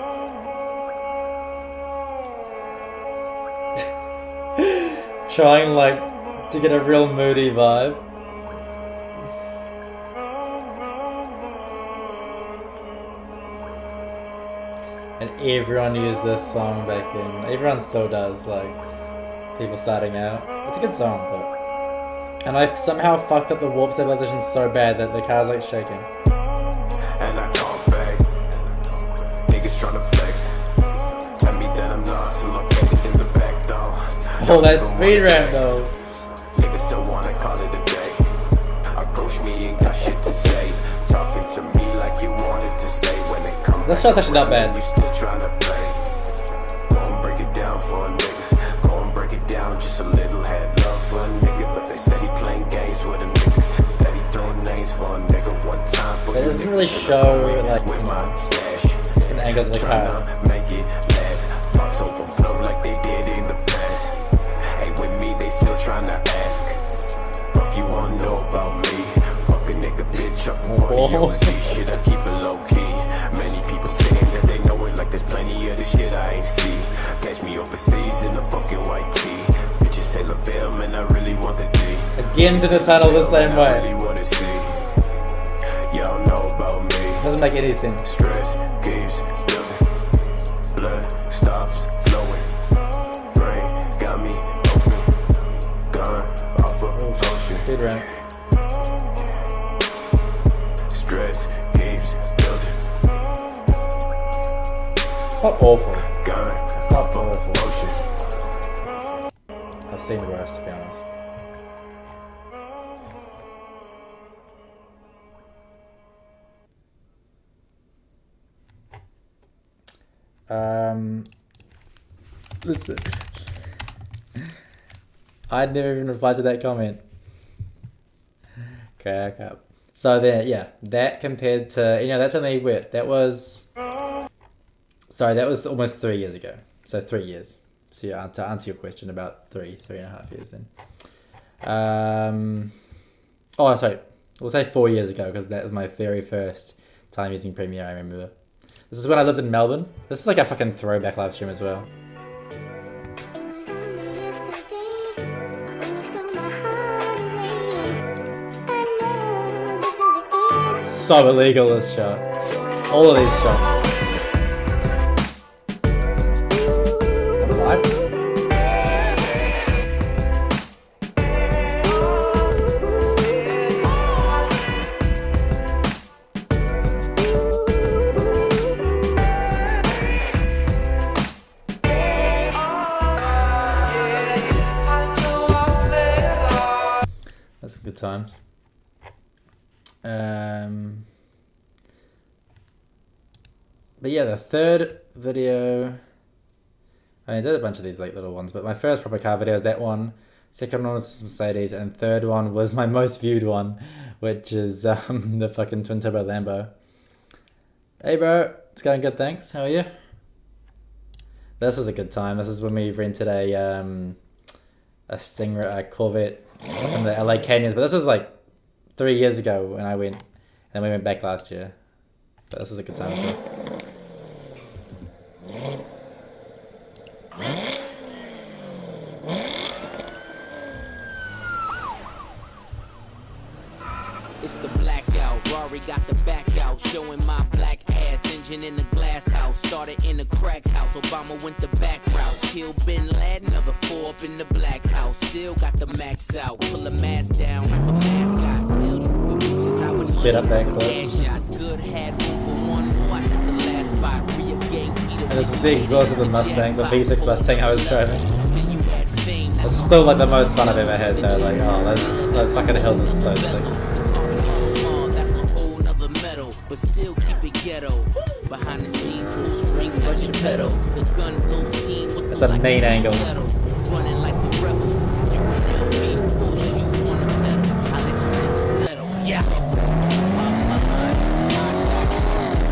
Trying like to get a real moody vibe. And everyone used this song back then. Everyone still does, like people starting out. It's a good song, but And I somehow fucked up the warp stabilization so bad that the car's like shaking. And I come back. Niggas tryna flex. Tell me that I'm lost, so located in the back though. Oh, that speed ramp though. Niggas still wanna call it a day. Approach me, ain't got shit to say. Talking to me like you wanted to stay when it comes. This shot's actually not bad. You still tryna play. Go and break it down for a nigga. Go and break it down just a little. Had love for a nigga, but they steady playing games with a nigga. Steady throwing names for a nigga one time. It doesn't really show like with my stash. the angles of the car. Make it last. Flocks overflow like they did in the past. Ain't with me, they still tryna ask. Fuck you wanna know about me? Fuck a nigga bitch up for the OC. Shit, I keep it low key. Many people saying that they know it like there's plenty of the shit I ain't see. Catch me overseas in a fucking white tee. Bitches say LaVelle, man, I really want the D. Again to the tunnel the same I way. really wanna see. Y'all know about me. Doesn't make any sense. Stress keeps building. Blood stops flowing. Brain got me open. Gone off a potion. Speed ramp. Stress keeps building. It's not awful. Gone It's not off a awful. potion. I've seen the worst, to be honest. Listen. I'd never even replied to that comment. Crack up. So there, yeah, that compared to, that's only wait, that was, sorry, that was almost 3 years ago. So 3 years. So yeah, to answer your question, about three and a half years then. Oh, sorry, we'll say 4 years ago because that was my very first time using Premiere, I remember. This is when I lived in Melbourne. This is like a fucking throwback live stream as well. So illegal, this shot. All of these shots. I'm alive. That's good times. But yeah, the third video, I did a bunch of these like little ones, but my first proper car video is that one. Second one was Mercedes, and third one was my most viewed one, which is the fucking twin turbo Lambo. Hey bro, it's going good, thanks. How are you? This was a good time. This is when we rented a Stingray, a Corvette in the LA Canyons, but this was like 3 years ago when I went, and then we went back last year. But this was a good time as well. It's the blackout, Rory got the back out, showing my black ass, engine in the glass house, started in the crack house, Obama went the back route, kill Bin Laden, another 4 up in the black house, still got the max out, pull the mask down like a mascot, still trip with bitches, I would Spit up that clip. gas shots, good, had room for one more, I took the last spot, re-up Peter. And this is the exhaust of the Mustang, the V6 Mustang I was driving. This is still like the most fun I've ever had though, like, oh, those fucking hills are so sick. But still keep it ghetto. Behind the scenes, blue strings like a pedal. The gun blows steam. That's a main angle. Running like the rebels. You and LV full shoe on the pedal. I let you niggas settle. Yeah.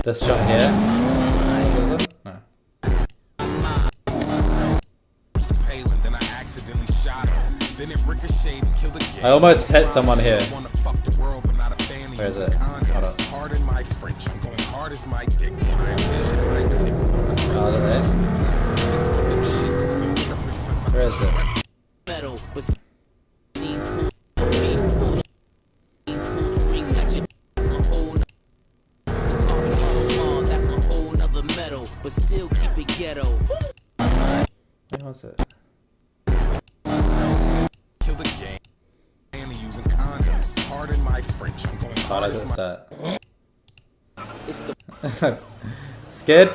This shot here. No. Then I accidentally shot him. Then it ricocheted and killed the I almost hit someone here. Where is it? Hold on. Hard in my French, I'm going hard as my dick. I envision my tip. Oh, there. Where is it? Metal, but scenes pull face pull strings like your that's a whole that's a whole nother metal, but still keep it ghetto. Where was it? Kill the game and use how does it start? It's the Scared?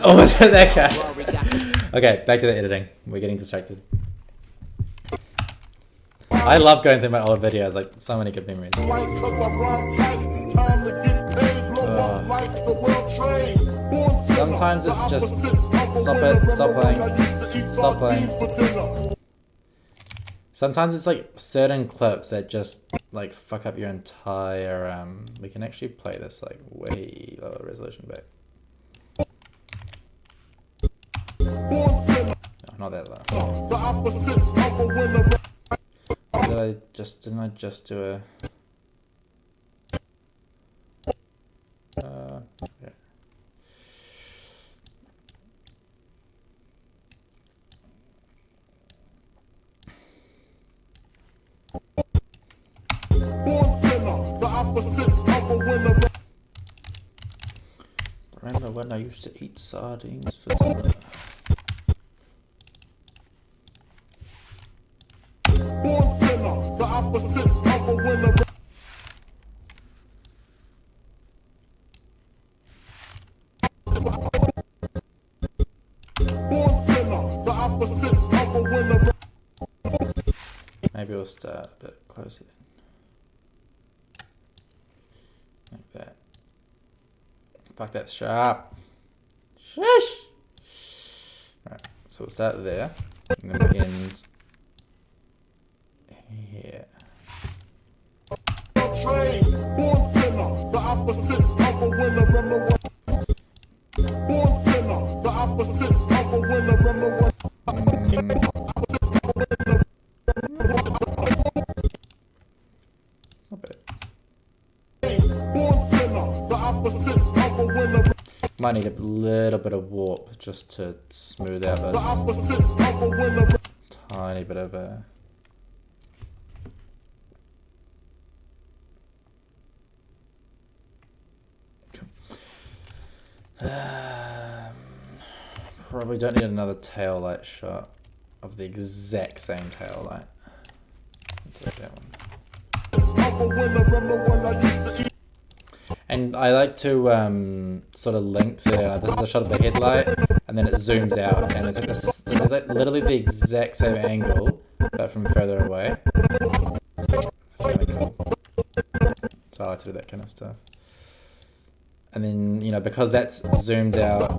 Oh, was it that guy? Rory got the Okay, back to the editing. We're getting distracted. I love going through my old videos, like so many good memories. Like 'cause I rhyme tight, time to get paid, blow up like the world trade. Born sinner, Sometimes it's the just opposite of a stop winner. it, stop Remember when playing, I used to eat stop playing. sardines for dinner? Sometimes it's like certain clips that just like fuck up your entire we can actually play this like way lower resolution back. Born sinner, No, not that low. the opposite of a winner. Didn't I just do a okay. Born sinner, the opposite of a winner. Remember when I used to eat sardines for dinner? Born sinner, the opposite of a winner. Born sinner, the opposite of a winner. Maybe we'll start a bit closer then. Like that. Fuck, that's sharp. Shush! Right, so we'll start there. And then we'll end here. Trade, born sinner, the opposite of a winner. Remember what? Born sinner, the opposite of a winner. Remember what? Not bad. Born sinner, the opposite of a winner. Might need a little bit of warp just to smooth out The this opposite of a winner. tiny bit of a. Probably don't need another tail light shot of the exact same tail light. Take that one. Of a winner. Remember when I used to eat And I like to sort of link to this is a shot of the headlight, and then it zooms out, and it's like this. It's like literally the exact same angle, but from further away. It's kind of cool. So I like to do that kind of stuff. And then because that's zoomed out,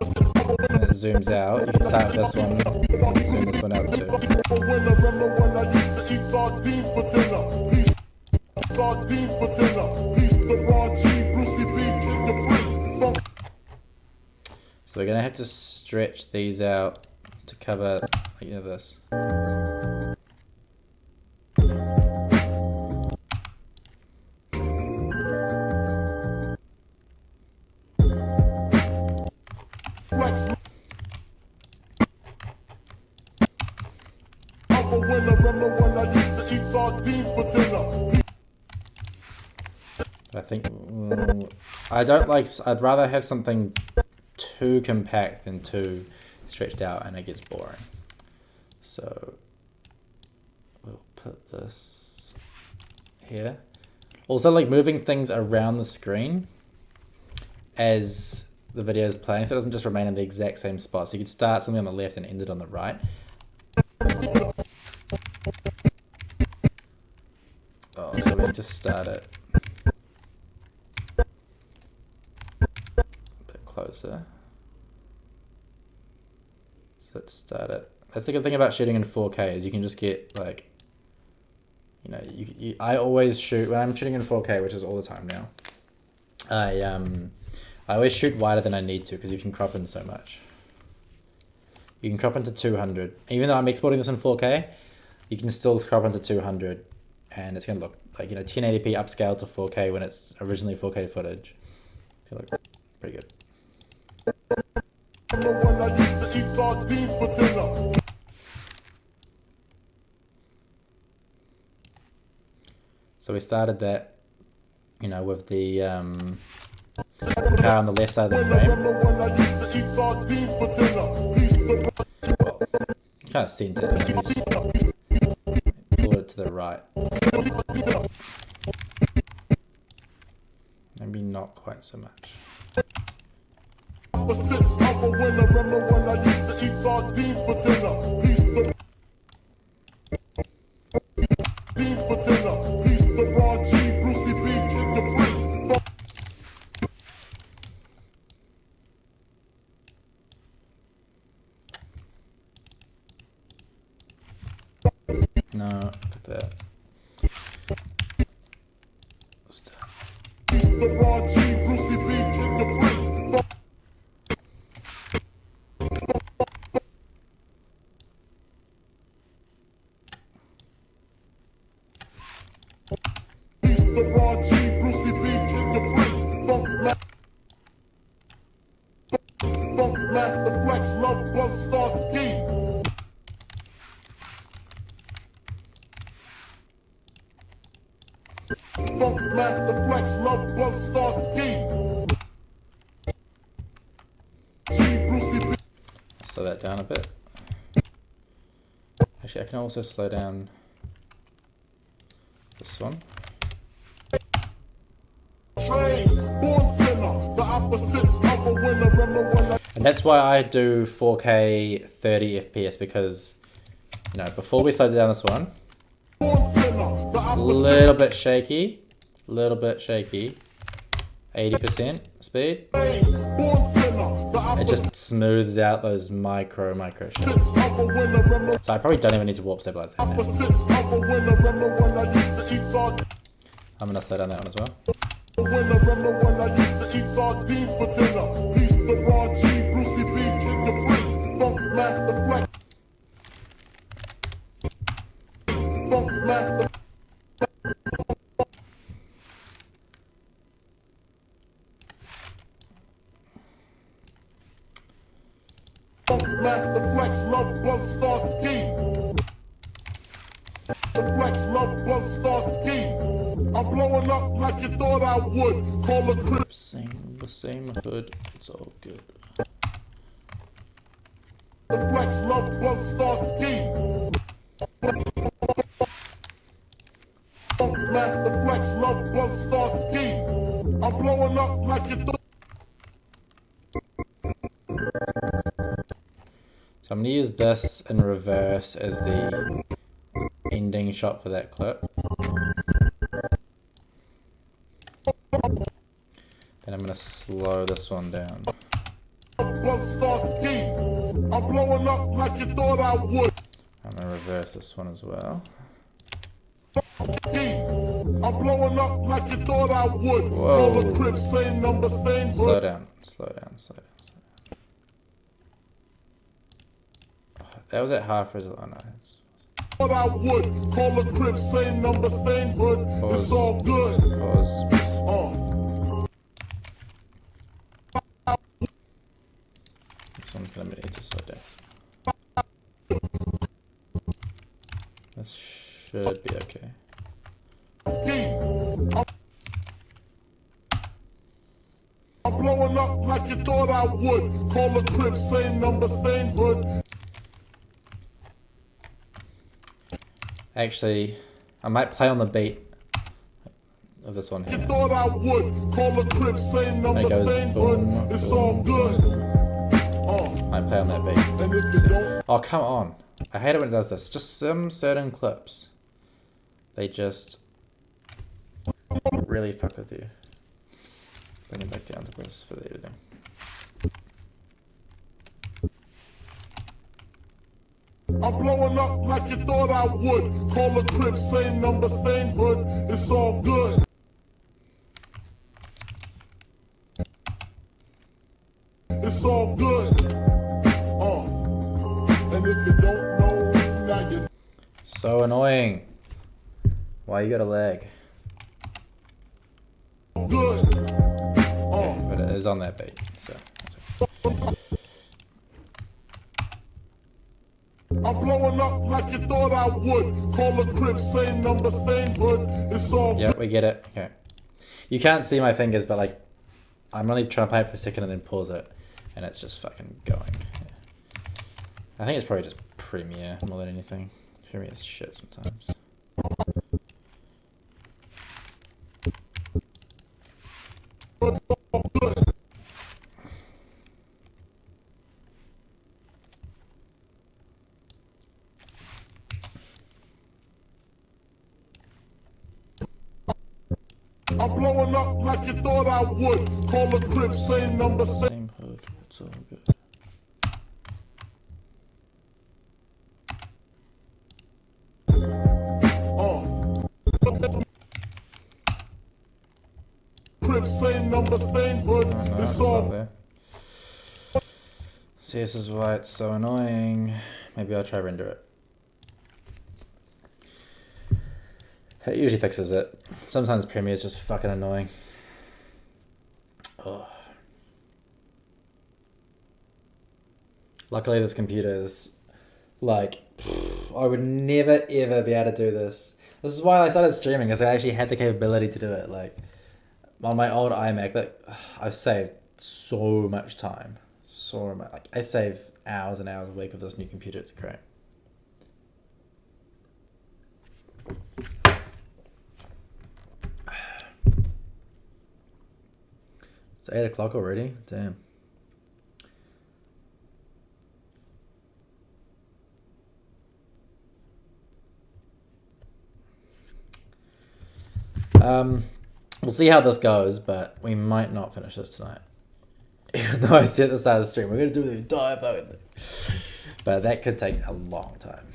and it zooms out, you can start with this one, and zoom this one out too. a winner. Remember when I used to eat sardines for dinner. Peace, sardines for dinner. Peace to Ron G, Brucey B, Kid Capri. Funk So we're gonna have to stretch these out to cover this. Flex. Of a winner. Remember when I used to eat sardines for dinner. I think I don't like. I'd rather have something too compact than too stretched out, and it gets boring. So we'll put this here. Also, like moving things around the screen as the video is playing, so it doesn't just remain in the exact same spot. So you could start something on the left and end it on the right. Oh, so we need to start it a bit closer. So let's start it. That's the good thing about shooting in 4K is you can just get like, I always shoot when I'm shooting in 4K, which is all the time now. I always shoot wider than I need to because you can crop in so much. You can crop into 200. Even though I'm exporting this in 4K, you can still crop into 200 and it's going to look like, 1080p upscaled to 4K when it's originally 4K footage. It's going to look pretty good. Remember when I used to eat sardines for dinner. So we started that, with the car on the left side of the frame. Remember when I used to eat sardines for dinner. Peace to Well, kind of centered, and then we just pull it to the right. Maybe not quite so much. Opposite of a winner. Remember when I used to eat sardines for dinner? Piece the sardines for dinner. Piece the raw G, Brucey B, Kid Capri. No, fuck that. Piece the raw G, Brucey B, Kid Capri. Piece the raw G, Brucey B, Kid Capri. Funk Master Flex, Love Bug Star Ski. Funk Master Flex, Love Bug Star Ski. G, Brucey B. Slow that down a bit. Actually, I can also slow down this one. Train, born sinner, the opposite of a winner. Remember when I And that's why I do 4K 30 FPS, because, you know, before we slowed down this one, born sinner, the a opposite. little bit shaky, 80% speed. Train, born sinner, the It opposite just smooths out those micro shakes. of a winner. Remember So I probably don't even need to warp stabilize that now. opposite of a winner. Remember when I used to eat sardines. I'm gonna slow down that one as well. Winner, remember when I used to eat sardines for dinner? Piece the raw G, Brucey B, Kid Capri. Funk Master Flex. Funk Master. Funk Master Flex, Love Bug Star Ski. The Flex, Love Bug Star Ski. I'm blowing up like you thought I would. Call a crib. Same hood, it's all good. The Flex, Love Bug Star Ski. Funk Master Flex, Love Bug Star Ski. I'm blowing up like you thought. So I'm gonna use this in reverse as the ending shot for that clip. Then I'm gonna slow this one down. Bug Star Ski. I'm blowing up like you thought I would. I'm gonna reverse this one as well. Ski. I'm blowing up like you thought I would. Whoa. Call a crib, same number, same Slow hood. down, slow down, slow down, slow down. Oh, that was at half resolution. Oh no. Thought I would. Call a crib, same number, same hood. Pause. It's all good. Pause. This one's gonna need to slow down. This should be okay. Ski. I'm blowing up like you thought I would. Call a crib, same number, same hood. Actually, I might play on the beat of this one You here. thought I would. Call a crib, same number, It goes same boom, hood. It's boom, all good. Might play on that beat. And if you don't, Oh, come on. I hate it when it does this. Just some certain clips. They just really fuck with you. Bring it back down to this for the editing. I'm blowing up like you thought I would. Call a crib, same number, same hood. It's all good. It's all good. And if you don't know, now you So annoying. Why you got a lag? know good. But it is on that beat, so. I'm blowing up like you thought I would. Call a crib, same number, same hood. It's all Yep, we get it. Okay. You can't see my fingers, but like, I'm really trying to play it for a second and then pause it, and it's just fucking going. Yeah. I think it's probably just Premiere more than anything. Premiere's shit sometimes. blowing up like you thought I would. Call the crib, same number, same. Same hood. It's all good. Crib, same number, same hood. Oh, no, It's it's all. not there. See, this is why it's so annoying. Maybe I'll try render it. It usually fixes it. Sometimes Premiere is just fucking annoying. Ugh. Luckily this computer is like, I would never ever be able to do this. This is why I started streaming, because I actually had the capability to do it. Like on my old iMac, that I've saved so much time. So much. Like I save hours and hours a week with this new computer. It's great. It's 8 o'clock already? Damn. We'll see how this goes, but we might not finish this tonight. Even though I said at the start of the stream, we're going to do the entire fucking thing. But that could take a long time.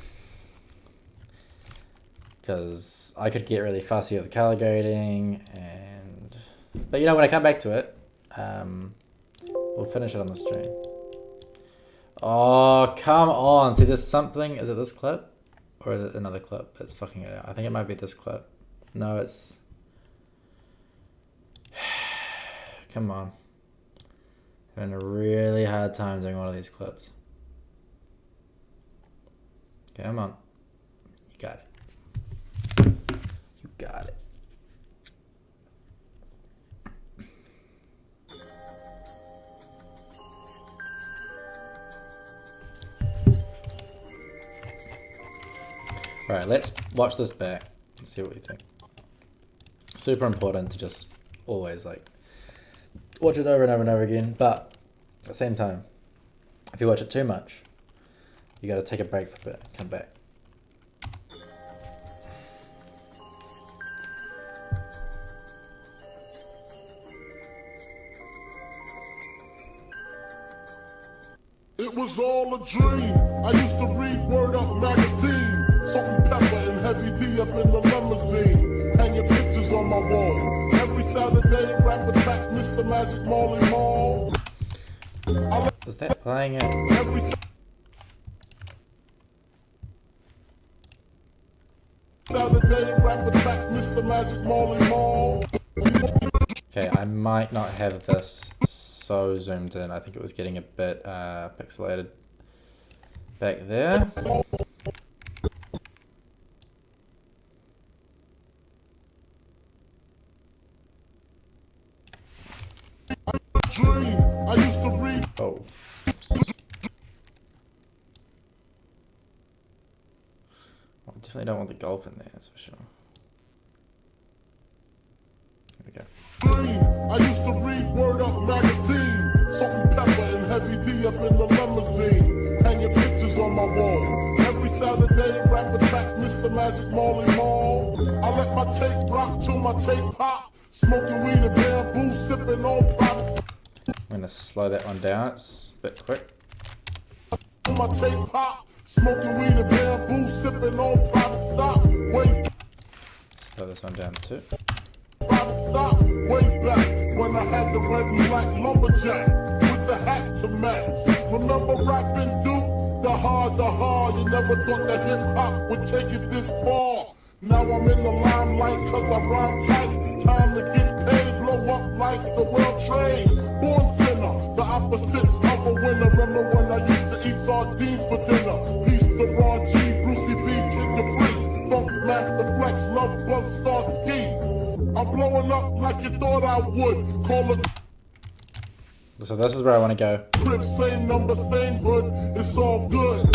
Because I could get really fussy with the color grading, and... But you know, when I come back to it, we'll finish it on the stream. Oh, come on. See, there's something... Is it this clip? Or is it another clip that's fucking it out? I think it might be this clip. No, it's... Come on. I'm having a really hard time doing one of these clips. Come on. You got it. You got it. Alright, let's watch this back and see what we think. Super important to just always like watch it over and over and over again, but at the same time, if you watch it too much, you gotta take a break for a bit and come back. It was all a dream. I used to read Word Up magazine. Salt and pepper and heavy D up in the limousine. Hanging pictures on my wall. Every Saturday, rap attack Mr. Magic Marley Marl. Is that playing it? Every Saturday, rap attack Mr. Magic Marley Marl. Okay, I might not have this so zoomed in. I think it was getting a bit pixelated back there. Dream. I used to read. Oh. I definitely don't want the golf in there, that's for sure. There we go. Dream. I used to read Word Up magazine. Salt and pepper and heavy D up in the limousine. Hanging pictures on my wall. Every Saturday, rap attack Mr. Magic Marley Marl. I let my tape rock till my tape pop. Smoking weed and bamboo, sipping on products. I'm gonna slow that one down, it's a bit quick. My tape pop. Smoking weed and bamboo, sipping on product stock. Wait. Slow this one down too. Product stock. Way back when I had the red and black lumberjack with the hat to match. Remember rapping Duke? The hard. You never thought that hip hop would take it this far. Now I'm in the limelight cause I rhyme tight. Time to get paid, blow up like the world trade. Born sinner, the opposite of a winner. Remember when I used to eat sardines for dinner? Peace to Ron G, Brucey B, Kid Capri, Funk Master Flex, Love Bug, Star Ski. I'm blowing up like you thought I would. Call it So this is where I want to go. crib, same number, same hood. It's all good.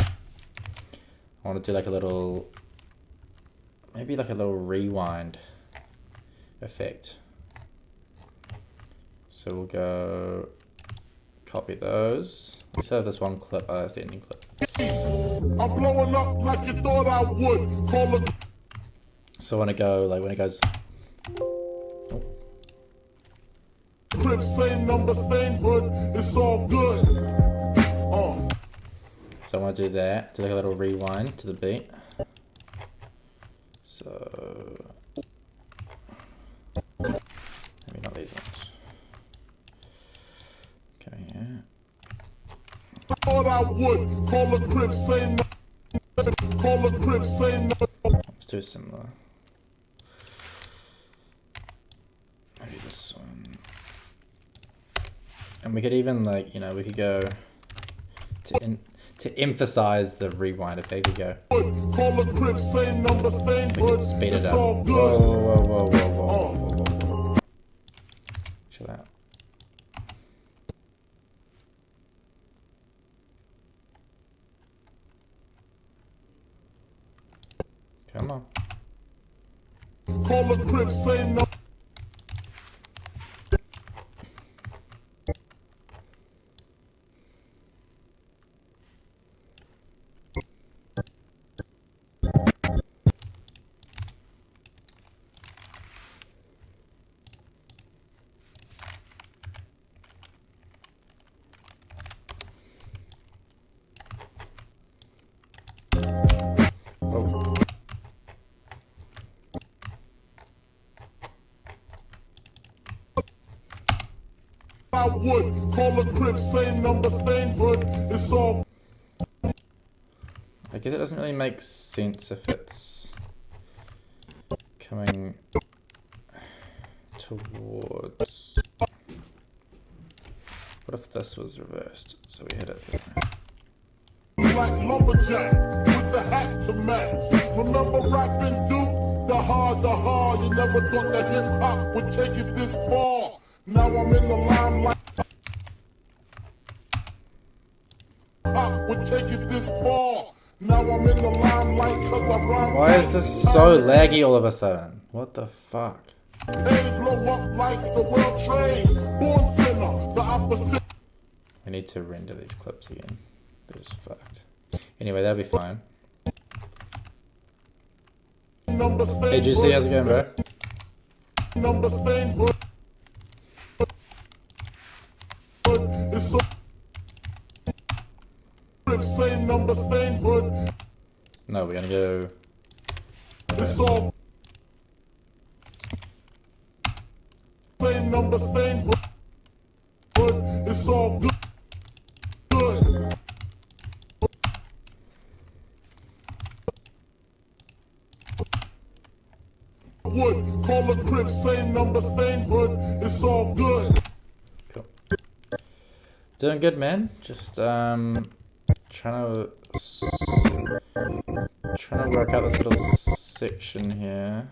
I want to do like a little, maybe like a little rewind effect. So we'll go copy those. We still have this one clip. Oh, that's the ending clip. I'm blowing up like you thought I would. Call it. So I want to go like when it goes. Oh, crib, same number, same hood. It's all good. So I want to do that. Do like a little rewind to the beat. So maybe not these ones. Okay, yeah. Thought I would call a crib, same number, call a crib, same number. It's too similar. Maybe this one. And we could even like, you know, we could go to emphasize the rewind effect. We go. Call a crib, same number, same We hood. can speed it It's up. all Whoa, good. whoa, whoa, whoa, whoa, whoa, whoa. Chill out. Come on. Call a crib, same number. Oh. I would call a crib, same number, same hood. It's all I guess it doesn't really make sense if it's coming towards. What if this was reversed? So we hit it there. black lumberjack with the hat to match. Remember rapping Duke? The hard. You never thought that hip hop would take it this far. Now I'm in the limelight. Hop would take it this far. Now I'm in the limelight cause I rhyme. Why is this so laggy all of a sudden? What the fuck? Hey, blow up like the world trade. Born sinner, the opposite. We need to render these clips again. They're just fucked. Anyway, that'll be fine. Number same Hey, Juicy, how's it going, bro? Number same hood. It's so same number, same hood. No, we're gonna go. It's all same number, same hood. It's all good. Good. Would call a crib, same number, same hood. It's all good. Cool. Doing good, man. Just trying to work out this little section here.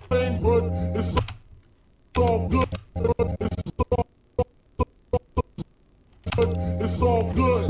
Same hood. It's all good. It's all good.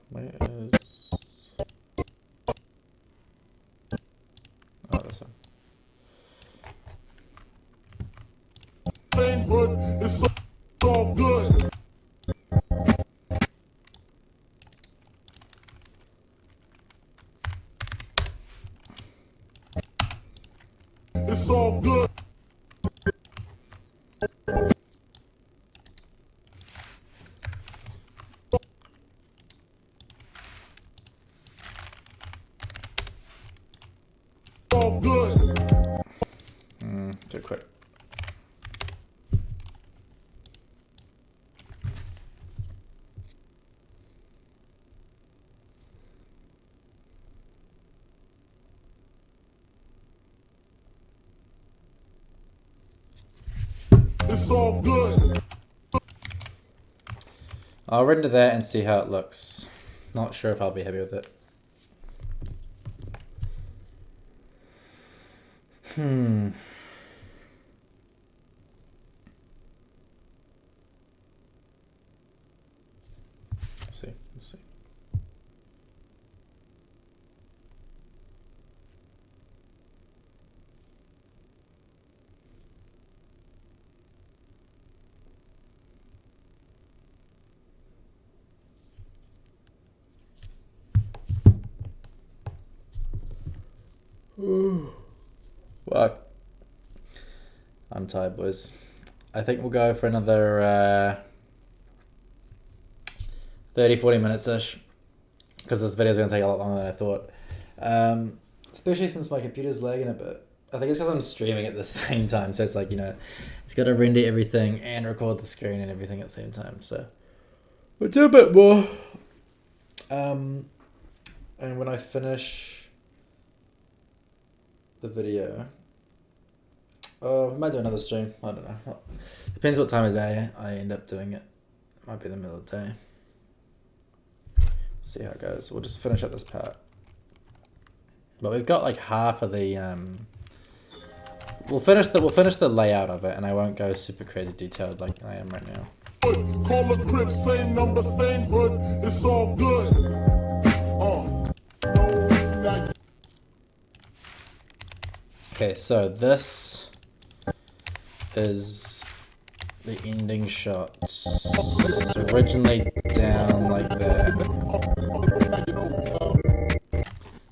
Where is? Oh, this one. Same hood. It's all good. It's all good. All good. Too quick. It's all good. I'll render that and see how it looks. Not sure if I'll be happy with it. Fuck. I'm tired, boys. I think we'll go for another 30-40 minutes-ish. Because this video's going to take a lot longer than I thought. Especially since my computer's lagging a bit. I think it's because I'm streaming at the same time. So it's like, you know, it's got to render everything and record the screen and everything at the same time. So we'll do a bit more. And when I finish the video, we might do another stream. I don't know. Depends what time of day I end up doing it. It might be the middle of the day. See how it goes. We'll just finish up this part. But we've got like half of the we'll finish the layout of it, and I won't go super crazy detailed like I am right now. Call the crib, same number, same hood, it's all good. Okay, so this is the ending shot. It's originally down like that.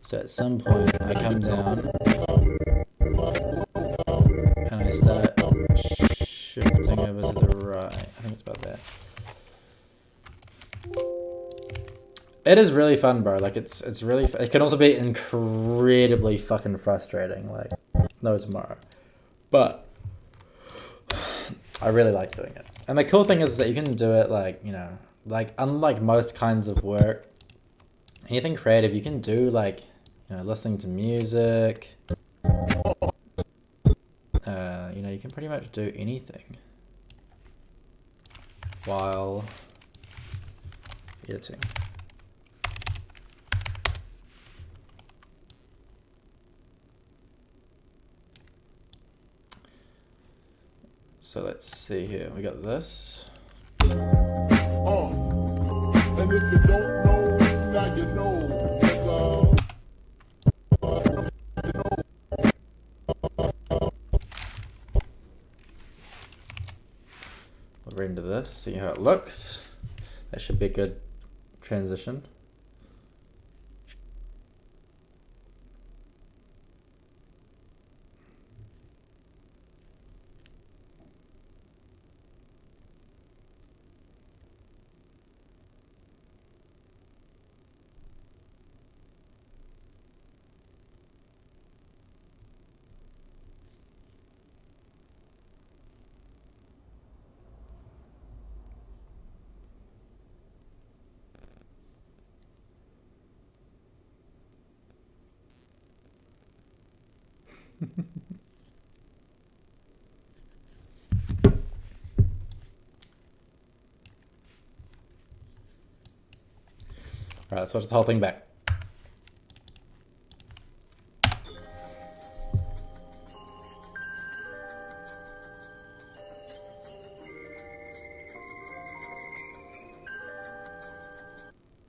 So at some point I come down and I start shifting over to the right. I think it's about that. It is really fun, bro. Like it's really. It can also be incredibly fucking frustrating. Like no tomorrow, but I really like doing it. And the cool thing is that you can do it like, you know, like unlike most kinds of work, anything creative you can do, like, you know, listening to music. You know, you can pretty much do anything while editing. So let's see here. We got this. And if you don't know, now you know. We'll render this, see how it looks. That should be a good transition. Alright, let's watch the whole thing back.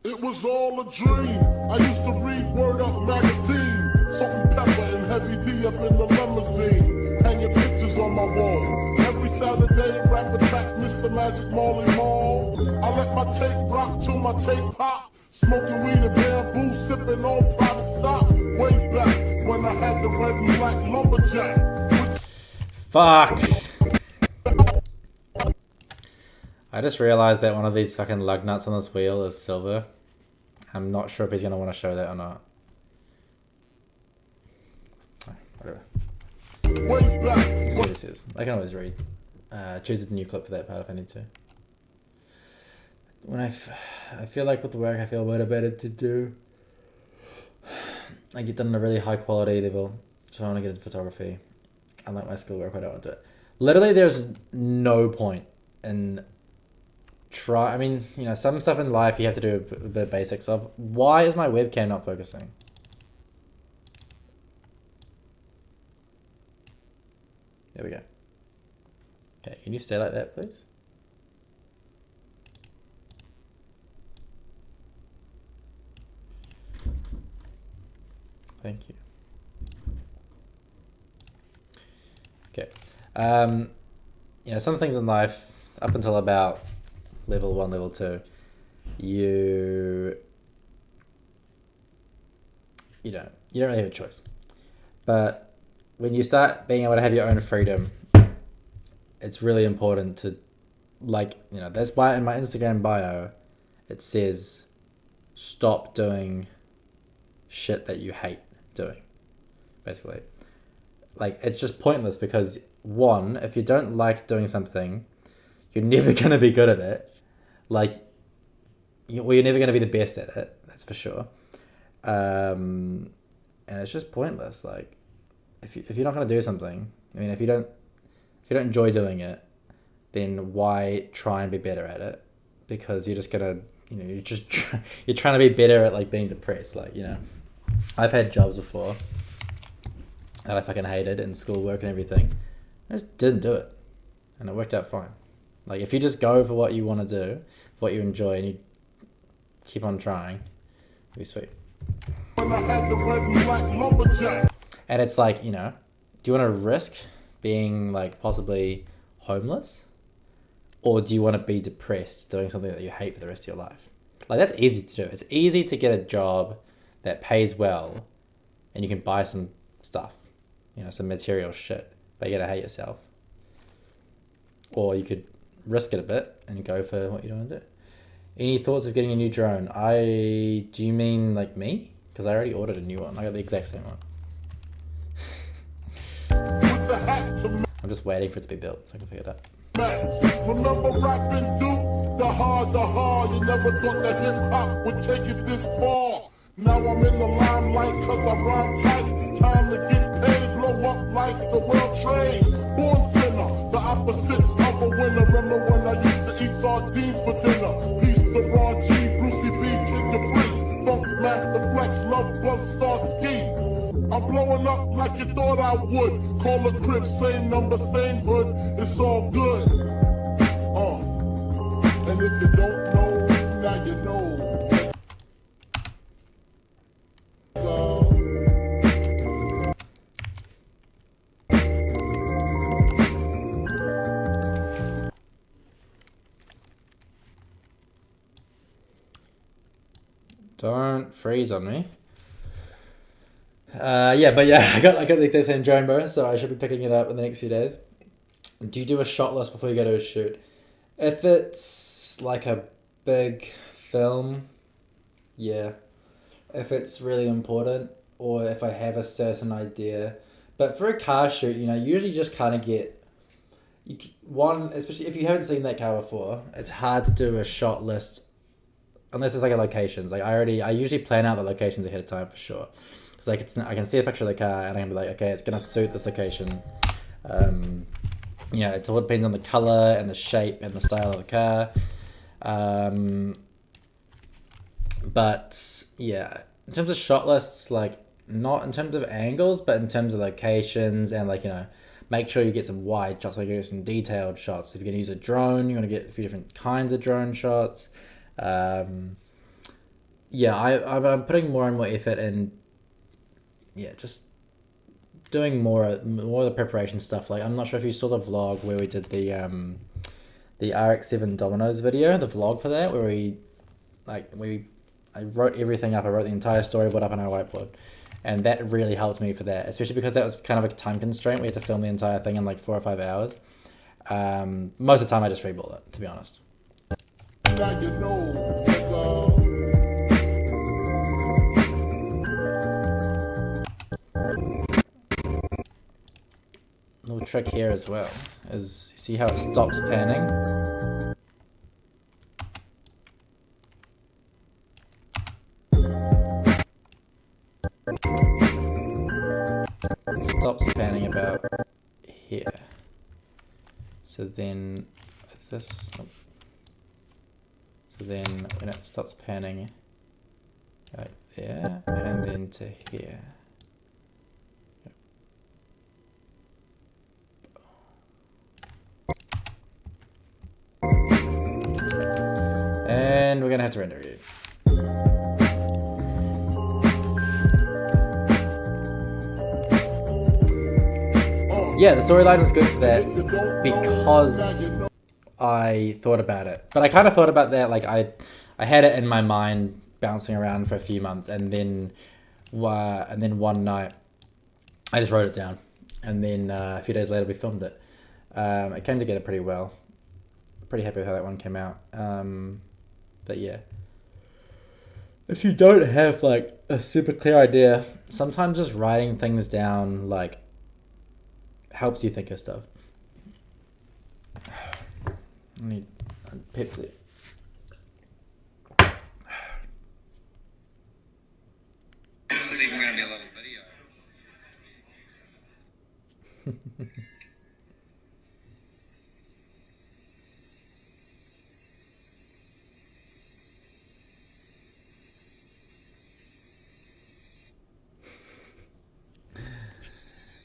It was all a dream. I used to read Word Up magazine. Salt and pepper and heavy D up in the limousine. Hanging pictures on my wall. Every Saturday, rap attack Mr. Magic Marley Marl. I let my tape rock till my tape pop. Smoking weed and bamboo, sipping on private stock. Way back when I had the red and black lumberjack. Fuck! I just realized that one of these fucking lug nuts on this wheel is silver. I'm not sure if he's gonna want to show that or not. Whatever. Way back. See what this is. I can always read. Choose a new clip for that part if I need to. When I feel like with the work I feel motivated to do, I get done at a really high quality level. So I want to get into photography. Unlike my schoolwork, I don't want to do it. Literally, there's no point in I mean, you know, some stuff in life you have to do a bit of basics of. Why is my webcam not focusing? There we go. Okay, can you stay like that, please? Thank you. Okay. You know, some things in life, up until about level 1, level 2, you don't really have a choice. But when you start being able to have your own freedom, it's really important to, like, you know, that's why in my Instagram bio, it says, stop doing shit that you hate doing, basically. Like, it's just pointless because, one, if you don't like doing something, you're never going to be good at it. Like, you're never going to be the best at it, that's for sure. And it's just pointless. Like, if you're not going to do something, I mean, if you don't enjoy doing it, then why try and be better at it? Because you're just gonna, you know, you're trying to be better at, like, being depressed. Like, you know, I've had jobs before that I fucking hated in schoolwork and everything. I just didn't do it, and it worked out fine. Like, if you just go for what you want to do, for what you enjoy, and you keep on trying, it'll be sweet. When I had the red and black lumberjack. And it's like, you know, do you want to risk being, like, possibly homeless? Or do you want to be depressed doing something that you hate for the rest of your life? Like, that's easy to do. It's easy to get a job that pays well and you can buy some stuff, you know, some material shit, but you're going to hate yourself. Or you could risk it a bit and go for what you want to do. Any thoughts of getting a new drone? Do you mean, like, me? Because I already ordered a new one. I got the exact same one. I'm just waiting for it to be built so I can pick it up. Remember rapping Duke? The hard, you never thought that hip-hop would take it this far. Now I'm in the limelight cause I rhyme tight. Time to get paid, blow up like the world trade. Born sinner, the opposite of a winner. Remember when I used to eat sardines for dinner? Peace to Ron G, Brucey B, Kid Capri, Funk Master Flex, Love Bug, Star Ski. I'm blowing up like you thought I would. Call a crib, same number, same hood. It's all good. And if you don't know, now you know. Don't freeze on me. I got the exact same drone, bro, so I should be picking it up in the next few days. Do you do a shot list before you go to a shoot? If it's like a big film, yeah. If it's really important, or if I have a certain idea. But for a car shoot, you know, you usually just kind of get one, especially if you haven't seen that car before, it's hard to do a shot list unless it's like a locations. Like, I usually plan out the locations ahead of time for sure. Like, I can see a picture of the car and I can be like, okay, it's gonna suit this location. You know, it all depends on the color and the shape and the style of the car. But yeah, in terms of shot lists, like, not in terms of angles, but in terms of locations and, like, you know, make sure you get some wide shots, like you get some detailed shots. If you're gonna use a drone, you're gonna get a few different kinds of drone shots. Yeah, I'm putting more and more effort in. Yeah, just doing more of the preparation stuff. Like, I'm not sure if you saw the vlog where we did the RX-7 Dominoes video, the vlog for that, where I wrote everything up. I wrote the entire storyboard up on our whiteboard, and that really helped me for that, especially because that was kind of a time constraint. We had to film the entire thing in like 4 or 5 hours. Most of the time I just freeball it, to be honest. Now you know, Little trick here as well is, you see how it stops panning? It stops panning about here. So then, is this? Nope. So then when it stops panning, right there, and then to here. And we're gonna have to render it. Yeah, the storyline was good for that because I thought about it. But I kind of thought about that, like, I had it in my mind bouncing around for a few months, and then one night I just wrote it down. and then a few days later we filmed it. It came together pretty well. Pretty happy with how that one came out. But yeah, if you don't have like a super clear idea, sometimes just writing things down like helps you think of stuff. I need a Pepsi. This is even going to be a little video.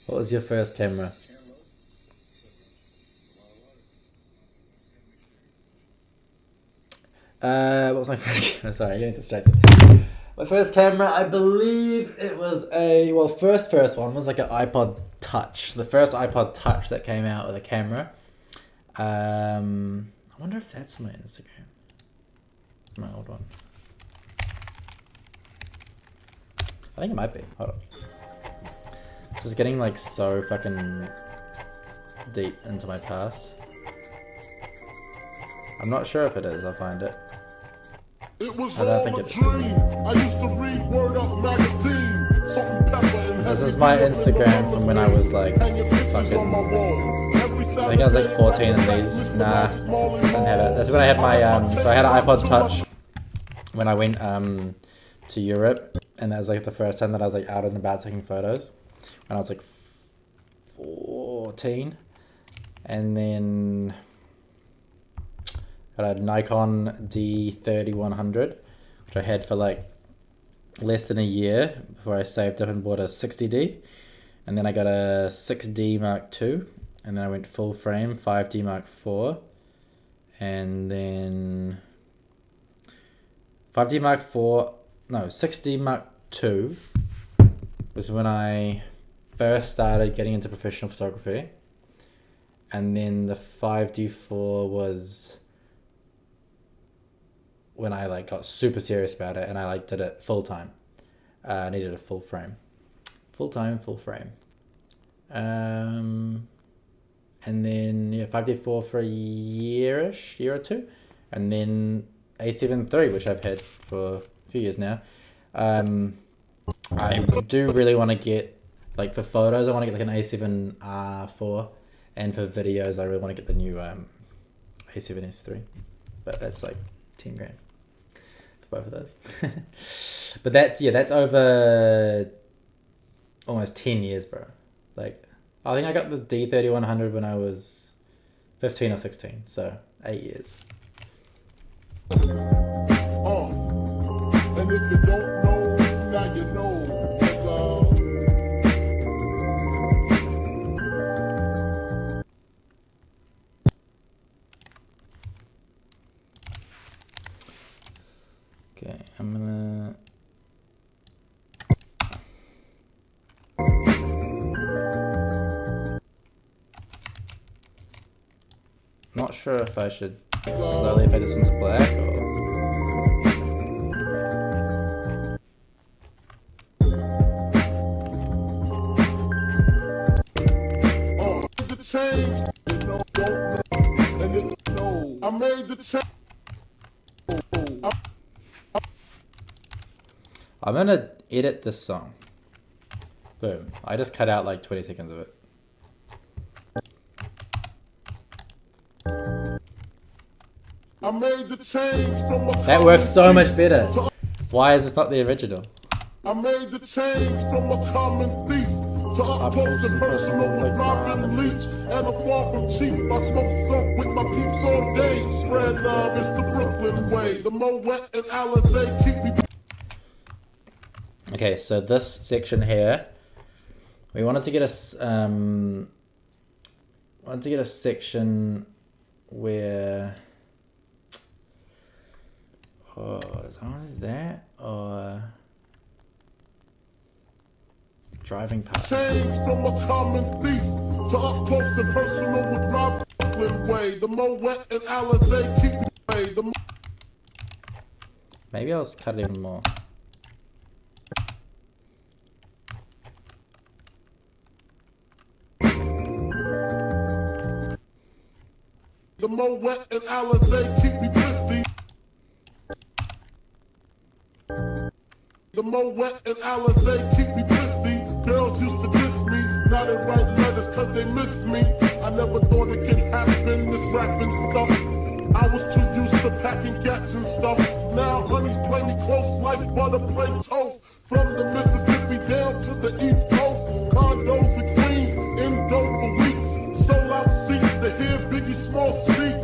What was your first camera? What was my first camera? Sorry, I'm getting distracted. My first camera, I believe it was first one was like an iPod Touch. The first iPod Touch that came out with a camera. I wonder if that's my Instagram. My old one. I think it might be. Hold on. This is getting like so fucking deep into my past. I'm not sure if it is. I'll find it. It was I don't all think a it is. dream. I used to read Word Up magazine. Salt and pepper and This heavy is my tea up in the Instagram from when I was like Hanging pictures on my fucking. wall. Every I think I was like 14 in these. Nah, didn't have it. That's when I had my so I had an iPod Touch when I went to Europe, and that was like the first time that I was like out and about taking photos when I was like 14, and then got a Nikon D3100, which I had for like less than a year before I saved up and bought a 60D, and then I got a 6D Mark II, and then I went full frame 5D Mark IV, and then 5D Mark IV, no, 6D Mark II was when I first started getting into professional photography, and then the 5D4 was when I like got super serious about it and I like did it full time. I needed a full frame. Full frame. And then yeah, 5D4 for a year or two. And then A7 III, which I've had for a few years now. I do really want to get, like for photos, I want to get like an A7R4. And for videos, I really want to get the new A7S III. But that's like 10 grand for both of those. But that's over almost 10 years, bro. Like, I think I got the D3100 when I was 15 or 16, so 8 years. And if you don't know, now you know. Okay, I'm gonna. Not sure if I should slowly fade this one to black or. The change, you know, don't know, and if you know, I made the change. I'm gonna edit this song. Boom. I just cut out like 20 seconds of it. I made the change from a That works so common much thief better. to- Why is this not the original? I made the change from a common thief to up close and personal with Robin Leach and a far from cheap. I smoke soap with my peeps all day. Spread love, it's the Brooklyn way. The Moet and Alizé keep me. Okay, so this section here, we wanted to get a section where is that or driving part. Change from a common thief to up close and personal with Robin Brooklyn way. The Moet and Alizé keep me away. The Maybe I'll cut it even more. The Moet and Alizé keep me busy. The Moet and Alizé keep me busy. Girls used to diss me, now they write letters cause they miss me. I never thought it could happen, this rapping stuff. I was too used to packing gats and stuff. Now honey's play me close like butter play toast. From the Mississippi down to the East Coast. Condos and Queens, in dope for weeks. Sold out seats to hear Biggie Small speak.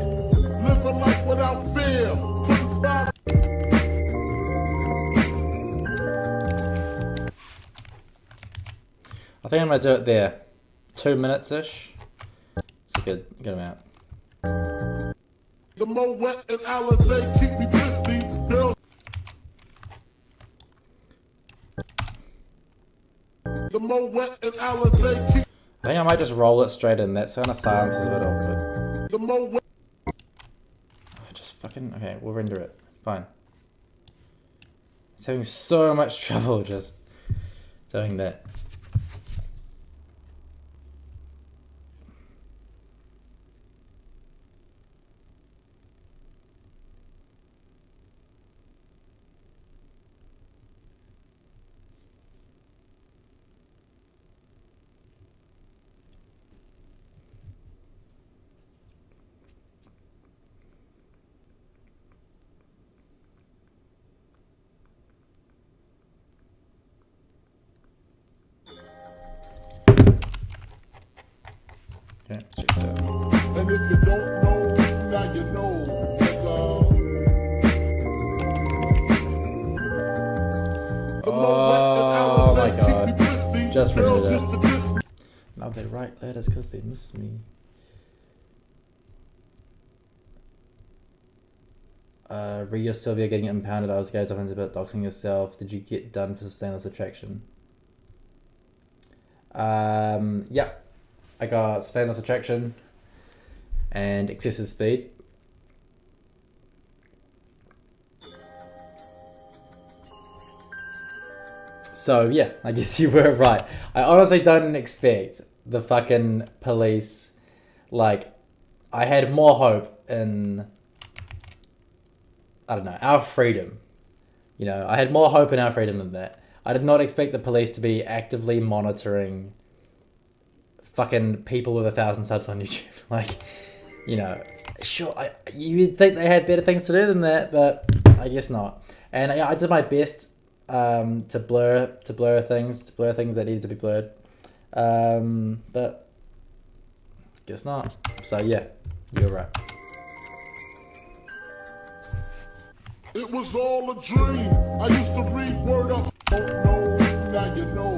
Live a life without fear. Putting five. I think I'm gonna do it there. 2 minutes-ish. It's a good amount. The Moet and Alizé keep me busy. Girls. The Moet and Alizé keep. I think I might just roll it straight in. That kind of silence is a bit awkward. The Moet. Just fucking okay. We'll render it. Fine. It's having so much trouble just doing that. Okay, let's check this out. And if you don't know, now you know. Oh my god. Just rendered it. Now they write letters because they miss me. Rio Sylvia getting impounded. I was scared talking about doxing yourself. Did you get done for sustainless attraction? Yeah. I got sustainless attraction and excessive speed. So yeah, I guess you were right. I honestly don't expect the fucking police, like, I had more hope in, I don't know, our freedom. You know, I had more hope in our freedom than that. I did not expect the police to be actively monitoring fucking people with 1,000 subs on YouTube. Like, you know, sure, you'd think they had better things to do than that, but I guess not. And I did my best to blur things that needed to be blurred, but guess not. So yeah, you're right. It was all a dream. I used to read word up. Don't know, now you know.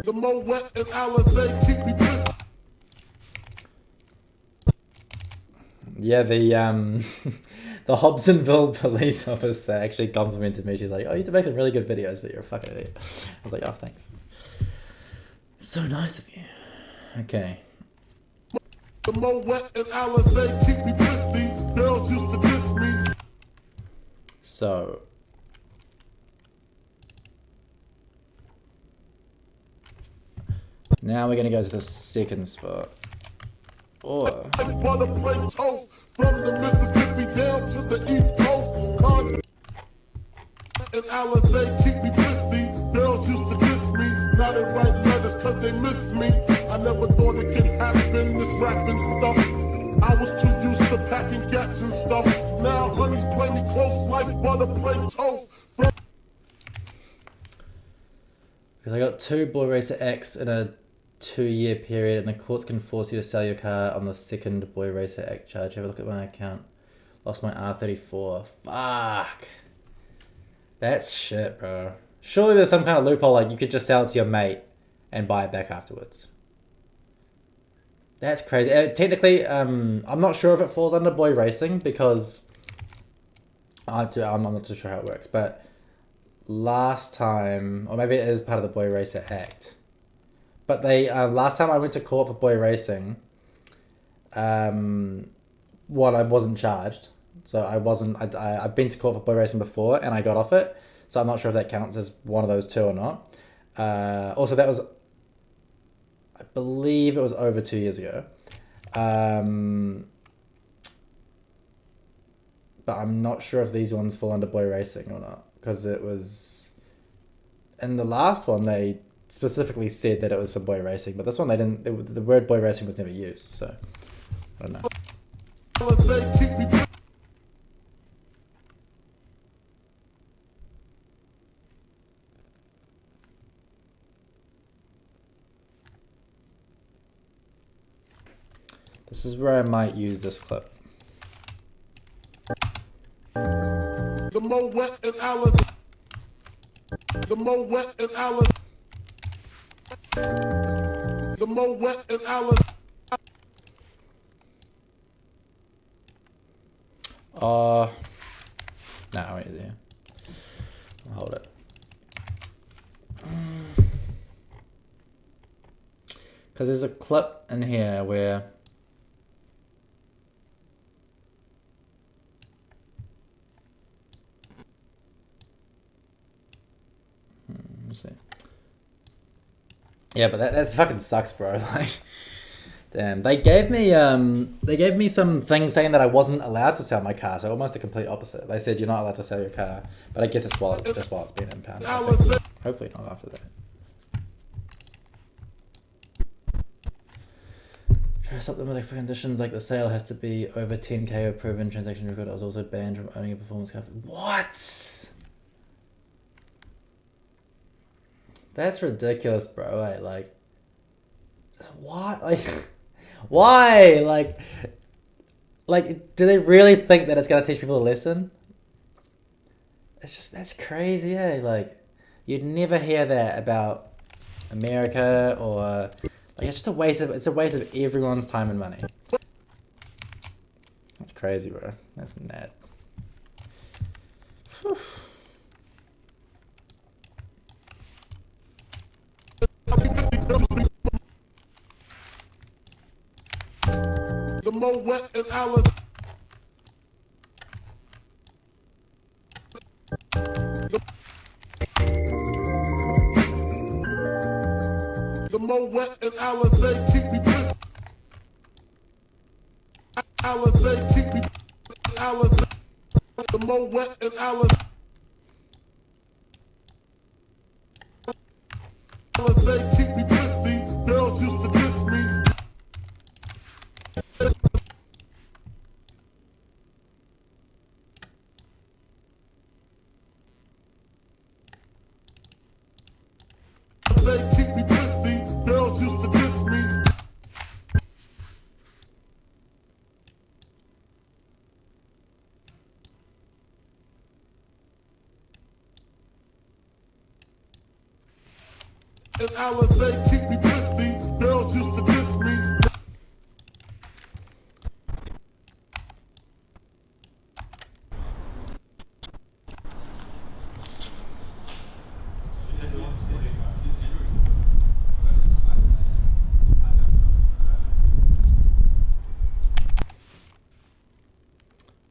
The Moet and Alizé keep me busy. Yeah, the the Hobsonville police officer actually complimented me. She's like, "Oh, you do make some really good videos, but you're a fucking idiot." I was like, "Oh, thanks. So nice of you." Okay. The Moet and Alizé keep me busy. Girls used to diss me. So. Now we're gonna go to the second spot. Or Butter play toast from the Mississippi down to the East Coast. Condos and Alizé keep me busy. Girls used to diss me, now they write letters cause they miss me. I never thought it could happen, this rapping stuff. I was too used to packing gats and stuff. Now honey's play me close like butter play toast. because I got 2 Boy Racer X in a 2-year period, and the courts can force you to sell your car on the second Boy Racer X charge. Have a look at my account. Lost my R34. Fuck. That's shit, bro. Surely there's some kind of loophole, like you could just sell it to your mate and buy it back afterwards. That's crazy. Technically, I'm not sure if it falls under Boy Racing because I'm not too sure how it works. But last time, or maybe it is part of the Boy Racer Act. But they last time I went to court for Boy Racing, I wasn't charged, so I've been to court for Boy Racing before and I got off it, so I'm not sure if that counts as one of those two or not. Also, that was believe it was over 2 years ago. But I'm not sure if these ones fall under boy racing or not, because it was in the last one they specifically said that it was for boy racing, but this one they didn't. The word boy racing was never used, so I don't know. This is where I might use this clip. The Moet and Alice. The Moet and Alice. The Moet and Alice. No, wait, easy. I'll hold it. Because there's a clip in here where let's see. Yeah, but that fucking sucks, bro. Like, damn, they gave me some thing saying that I wasn't allowed to sell my car, so almost the complete opposite. They said you're not allowed to sell your car, but I guess it's just while it's been impounded. Hopefully not after that. Try something with the conditions like the sale has to be over 10k of proven transaction record. I was also banned from owning a performance car. What? That's ridiculous, bro. Like, what? Like, why? Like, do they really think that it's gonna teach people a lesson? That's crazy, eh? Like, you'd never hear that about America or like it's a waste of everyone's time and money. That's crazy, bro. That's mad. Whew. The Moet and Alice. The Moet and Alice say keep me busy. Alice say keep me busy. Alice. The Moet and Alice. Alice say keep me busy. Girls used to diss me. Say keep me busy. Girls used to diss me. And Alice say keep me busy. Girls used to diss me.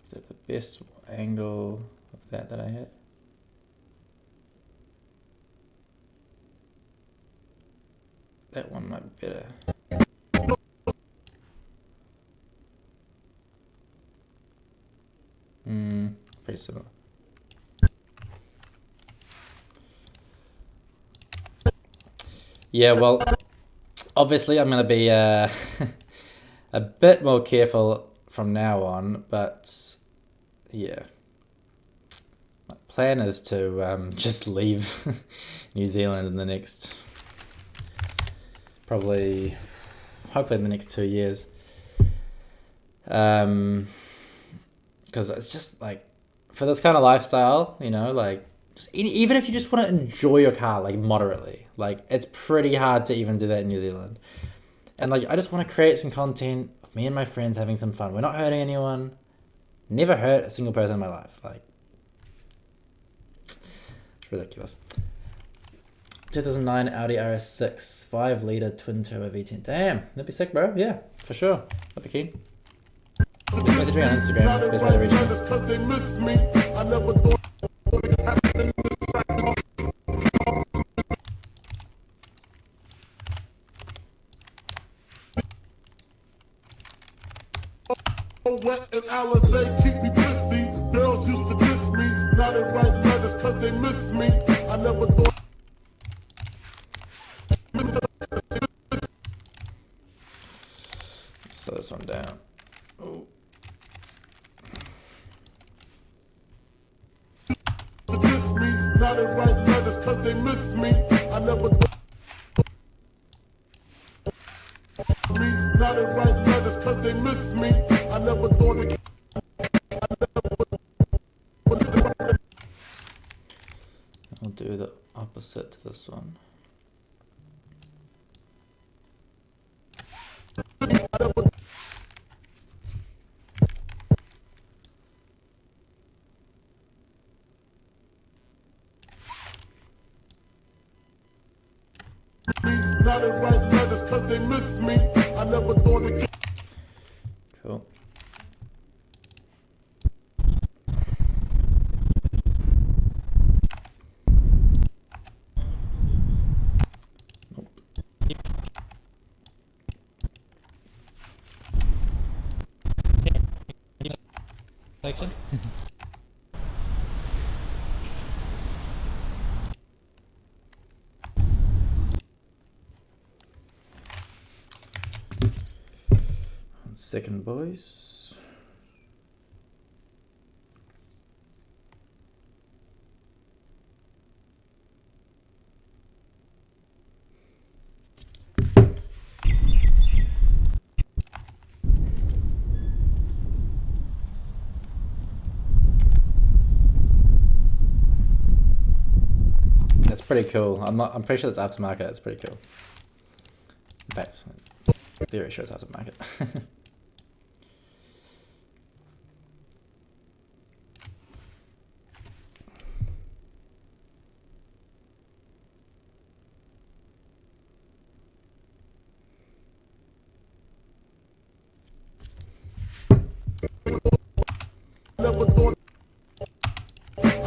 Is that the best angle of that I hit? That one might be better. Pretty similar. Yeah, well, obviously I'm going to be a bit more careful from now on, but yeah. My plan is to just leave New Zealand in the next, hopefully in the next 2 years. Because it's just like, for this kind of lifestyle, you know, like, just, even if you just want to enjoy your car, like, moderately, like, it's pretty hard to even do that in New Zealand. And, like, I just want to create some content of me and my friends having some fun. We're not hurting anyone. Never hurt a single person in my life. Like, it's ridiculous. 2009 Audi RS6, 5-litre twin-turbo V10. Damn, that'd be sick, bro. Yeah, for sure. I'd be keen. Just message me on Instagram. It's the best way to reach me. Cause they miss me. I never thought it would happen in this track. Wet and Alizé keep me busy. Girls used to diss me. Now they write letters cause they miss me. I never thought. Slow this one down. Oh. To diss me. Now they write letters cause they miss me. I never thought. Now they write letters cause they miss me. I never thought it. I'll do the opposite to this one. Now they write letters cause they miss me. I never thought it. Cool. Section. Second, boys. That's pretty cool. I'm pretty sure that's aftermarket. That's pretty cool. In fact, very sure it's aftermarket.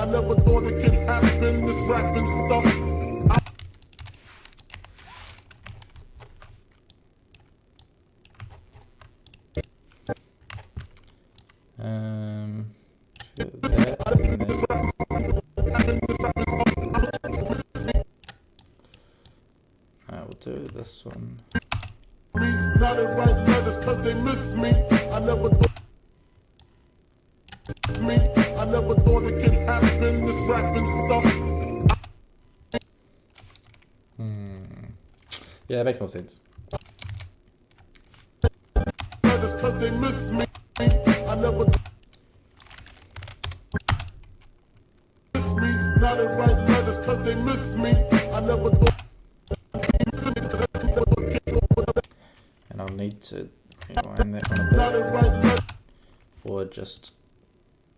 I never thought it could happen, this rapping stuff. Shoot that, I will do this one. Now they write letters cause they miss me. I never thought it could happen, this rapping stuff. Yeah, that makes more sense. Letters cause they miss me. I never Now they write letters cause they miss me. I never thought. And I'll need to rewind that one a Now they bit. write letters. Or just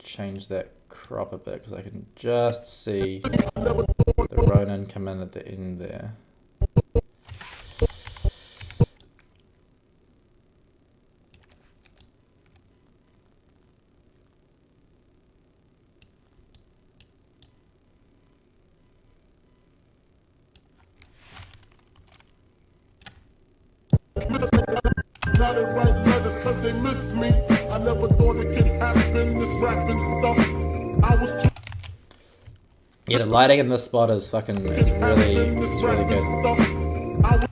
change that crop a bit because I can just see the Ronin come in at the end there. Now they write letters cause they miss me. I never thought it could happen, this rapping stuff. I was too Yeah, the lighting in this spot is fucking, it's really good. stuff. I was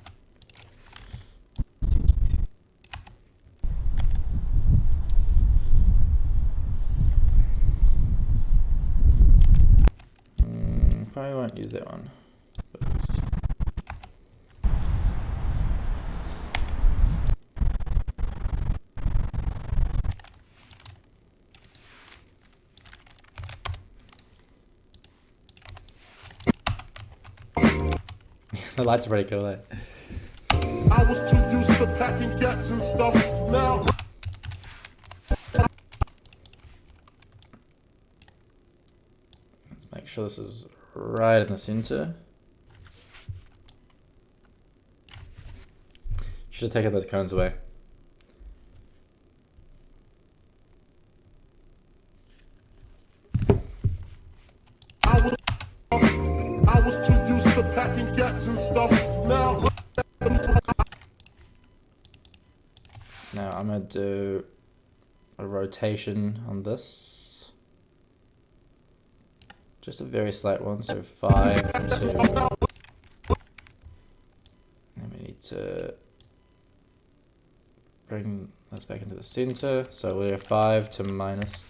Probably won't use that one. The lights are pretty cool, eh? I was too used to packing gats and stuff. Now Let's make sure this is right in the center. Should have taken those cones away. I was too used to packing gats and stuff. Now Now I'm gonna do a rotation on this. Just a very slight one, so 5 to... And we need to bring this back into the center. So we're 5 to minus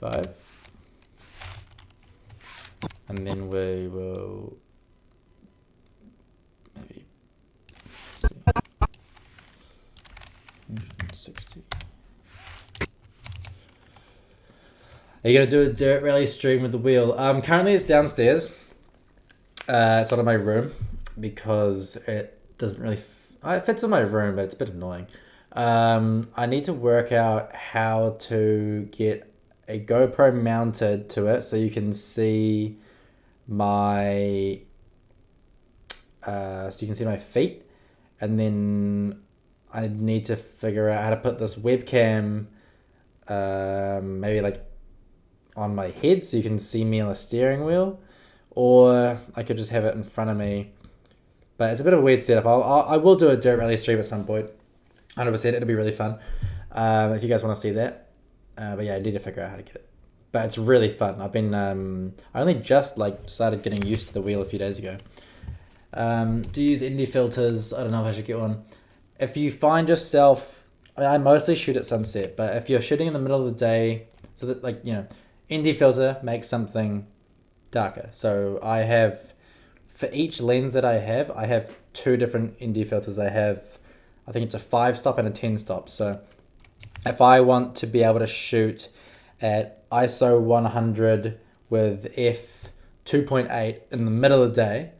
5. And then we will maybe see, 160. Are you gonna do a dirt rally stream with the wheel? Currently it's downstairs. It's not in my room because it doesn't really. It fits in my room, but it's a bit annoying. I need to work out how to get a GoPro mounted to it so you can see my feet, and then I need to figure out how to put this webcam maybe like on my head so you can see me on the steering wheel, or I could just have it in front of me. But it's a bit of a weird setup. I will do a dirt rally stream at some point, 100%. It'll be really fun if you guys want to see that. But yeah, I need to figure out how to get it. But it's really fun. I've been I only just like started getting used to the wheel a few days ago. Do you use ND filters? I don't know if I should get one. If you find yourself, I mostly shoot at sunset, but if you're shooting in the middle of the day, so that like, you know, ND filter makes something darker. So I have, for each lens that I have 2 different ND filters. I think it's a 5-stop and a 10-stop. So if I want to be able to shoot at ISO 100 with f 2.8 in the middle of the day,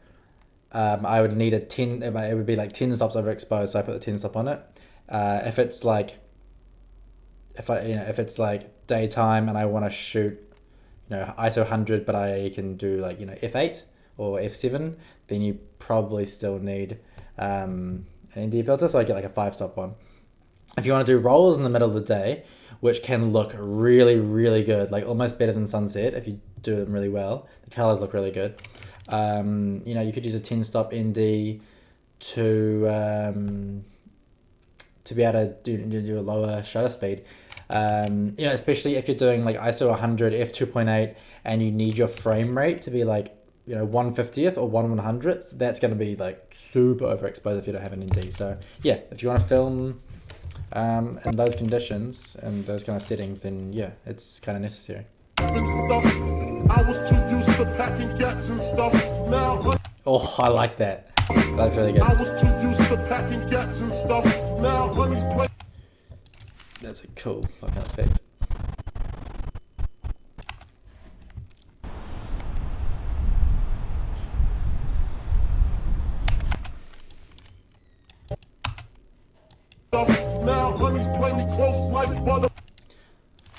I would need a 10. It would be like 10 stops overexposed, so I put the 10 stop on it. If it's like daytime and I want to shoot, ISO 100, but I can do like f8 or f7, then you probably still need an ND filter. So I get like a 5-stop one. If you want to do rollers in the middle of the day, which can look really, really good, like almost better than sunset if you do them really well. The colors look really good. You could use a 10-stop ND to be able to do a lower shutter speed. Especially if you're doing like ISO 100 f2.8 and you need your frame rate to be like 1/50th or 1/100th, that's going to be like super overexposed if you don't have an ND. So yeah, if you want to film in those conditions and those kind of settings, then yeah, it's kind of necessary. I was too used to packing gats and stuff. Now Oh, I like that. That's really good. I was too used to packing gats and stuff. Now honey's play. That's a cool fucking effect. Now honey's play me close like butter.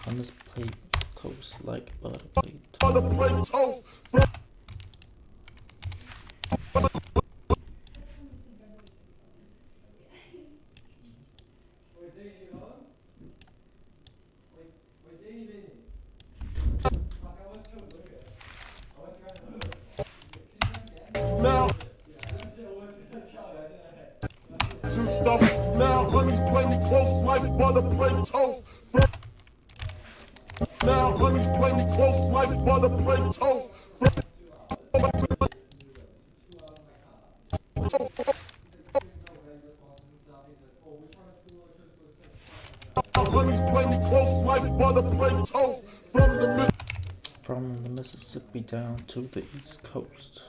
On this plate, close like butter plate. Butter plate toast. Now and stuff. Now honey's play me close like butter plate toast. Now honey's play me close like butter plate toast. Honey's play me close like butter plate toast. From the Mississippi down to the East Coast.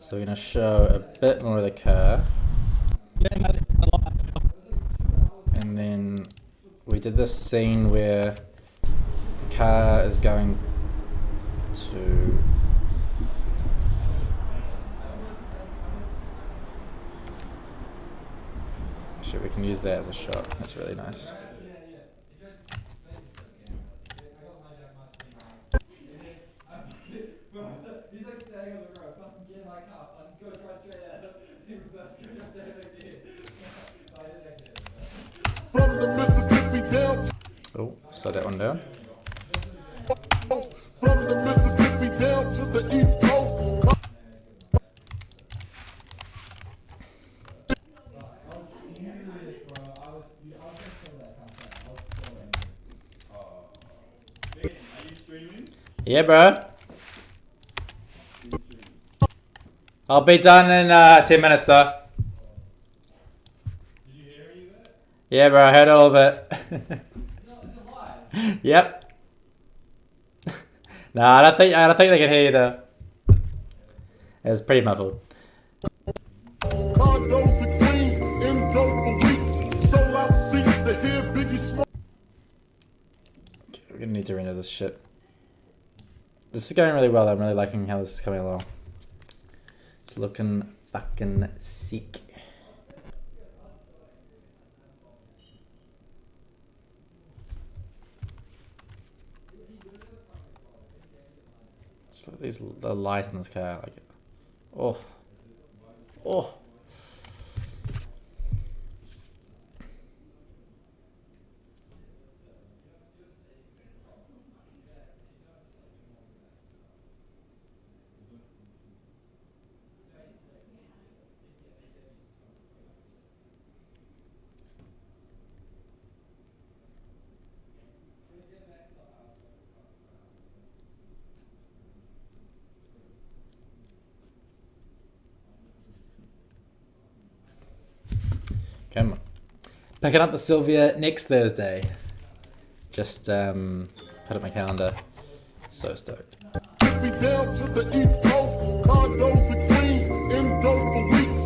So we're going to show a bit more of the car. And then we did this scene where the car is going to... Actually, we can use that as a shot. That's really nice. Slow that one down. From the Mississippi down to the East Coast. Yeah, bro. I'll be done in 10 minutes though. Yeah, bro, I heard all of it. Yep. No, I don't think they can hear you though. It's pretty muffled. Condos and Queens, in dope for weeks. Sold out seats to hear Biggie smoke. Okay, we're gonna need to render this shit. This is going really well. I'm really liking how this is coming along. It's looking fucking sick. Just look at the light in this car. I like it. Oh. Oh. Come on. Picking up the Sylvia next Thursday. Just put it in my calendar. So stoked. Me down to the East Coast. Condos and Queens, in dope for weeks.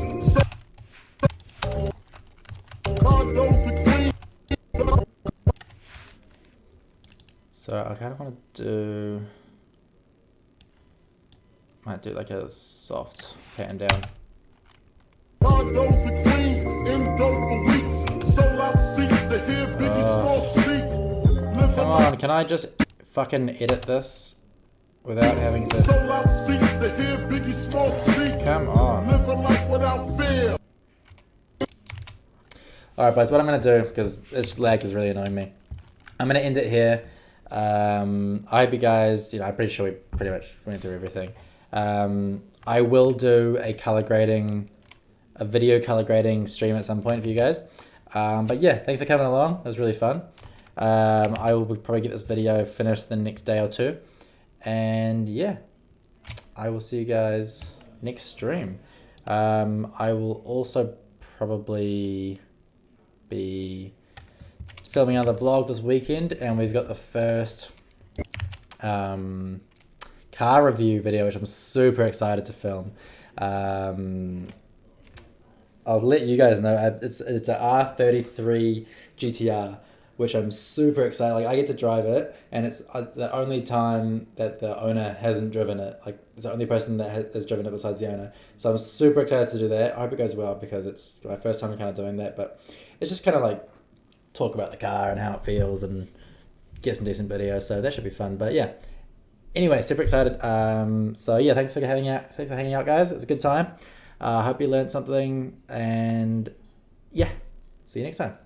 Condos and Queens. So I kind of want to do... Might do like a soft pan down. Condos and Queens, in dope for weeks. Sold out seats to hear Biggie smoke seat. Come on, can I just fucking edit this without having to... Sold out seats to hear Biggie smoke seat. Come on. Live a life without fear. Alright, boys, what I'm going to do, because this lag is really annoying me, I'm going to end it here. I hope you guys, I'm pretty sure we pretty much went through everything. I will do a video color grading stream at some point for you guys. But yeah, thanks for coming along. It was really fun. I will probably get this video finished the next day or two. And yeah, I will see you guys next stream. I will also probably be filming another vlog this weekend, and we've got the first car review video, which I'm super excited to film. I'll let you guys know. It's a R33 GTR, which I'm super excited. Like, I get to drive it, and it's the only time that the owner hasn't driven it. Like, it's the only person that has driven it besides the owner. So I'm super excited to do that. I hope it goes well, because it's my first time kind of doing that. But it's just kind of like talk about the car and how it feels and get some decent video. So that should be fun. But yeah. Anyway, super excited. So yeah, thanks for hanging out, guys. It was a good time. I hope you learned something, and yeah, see you next time.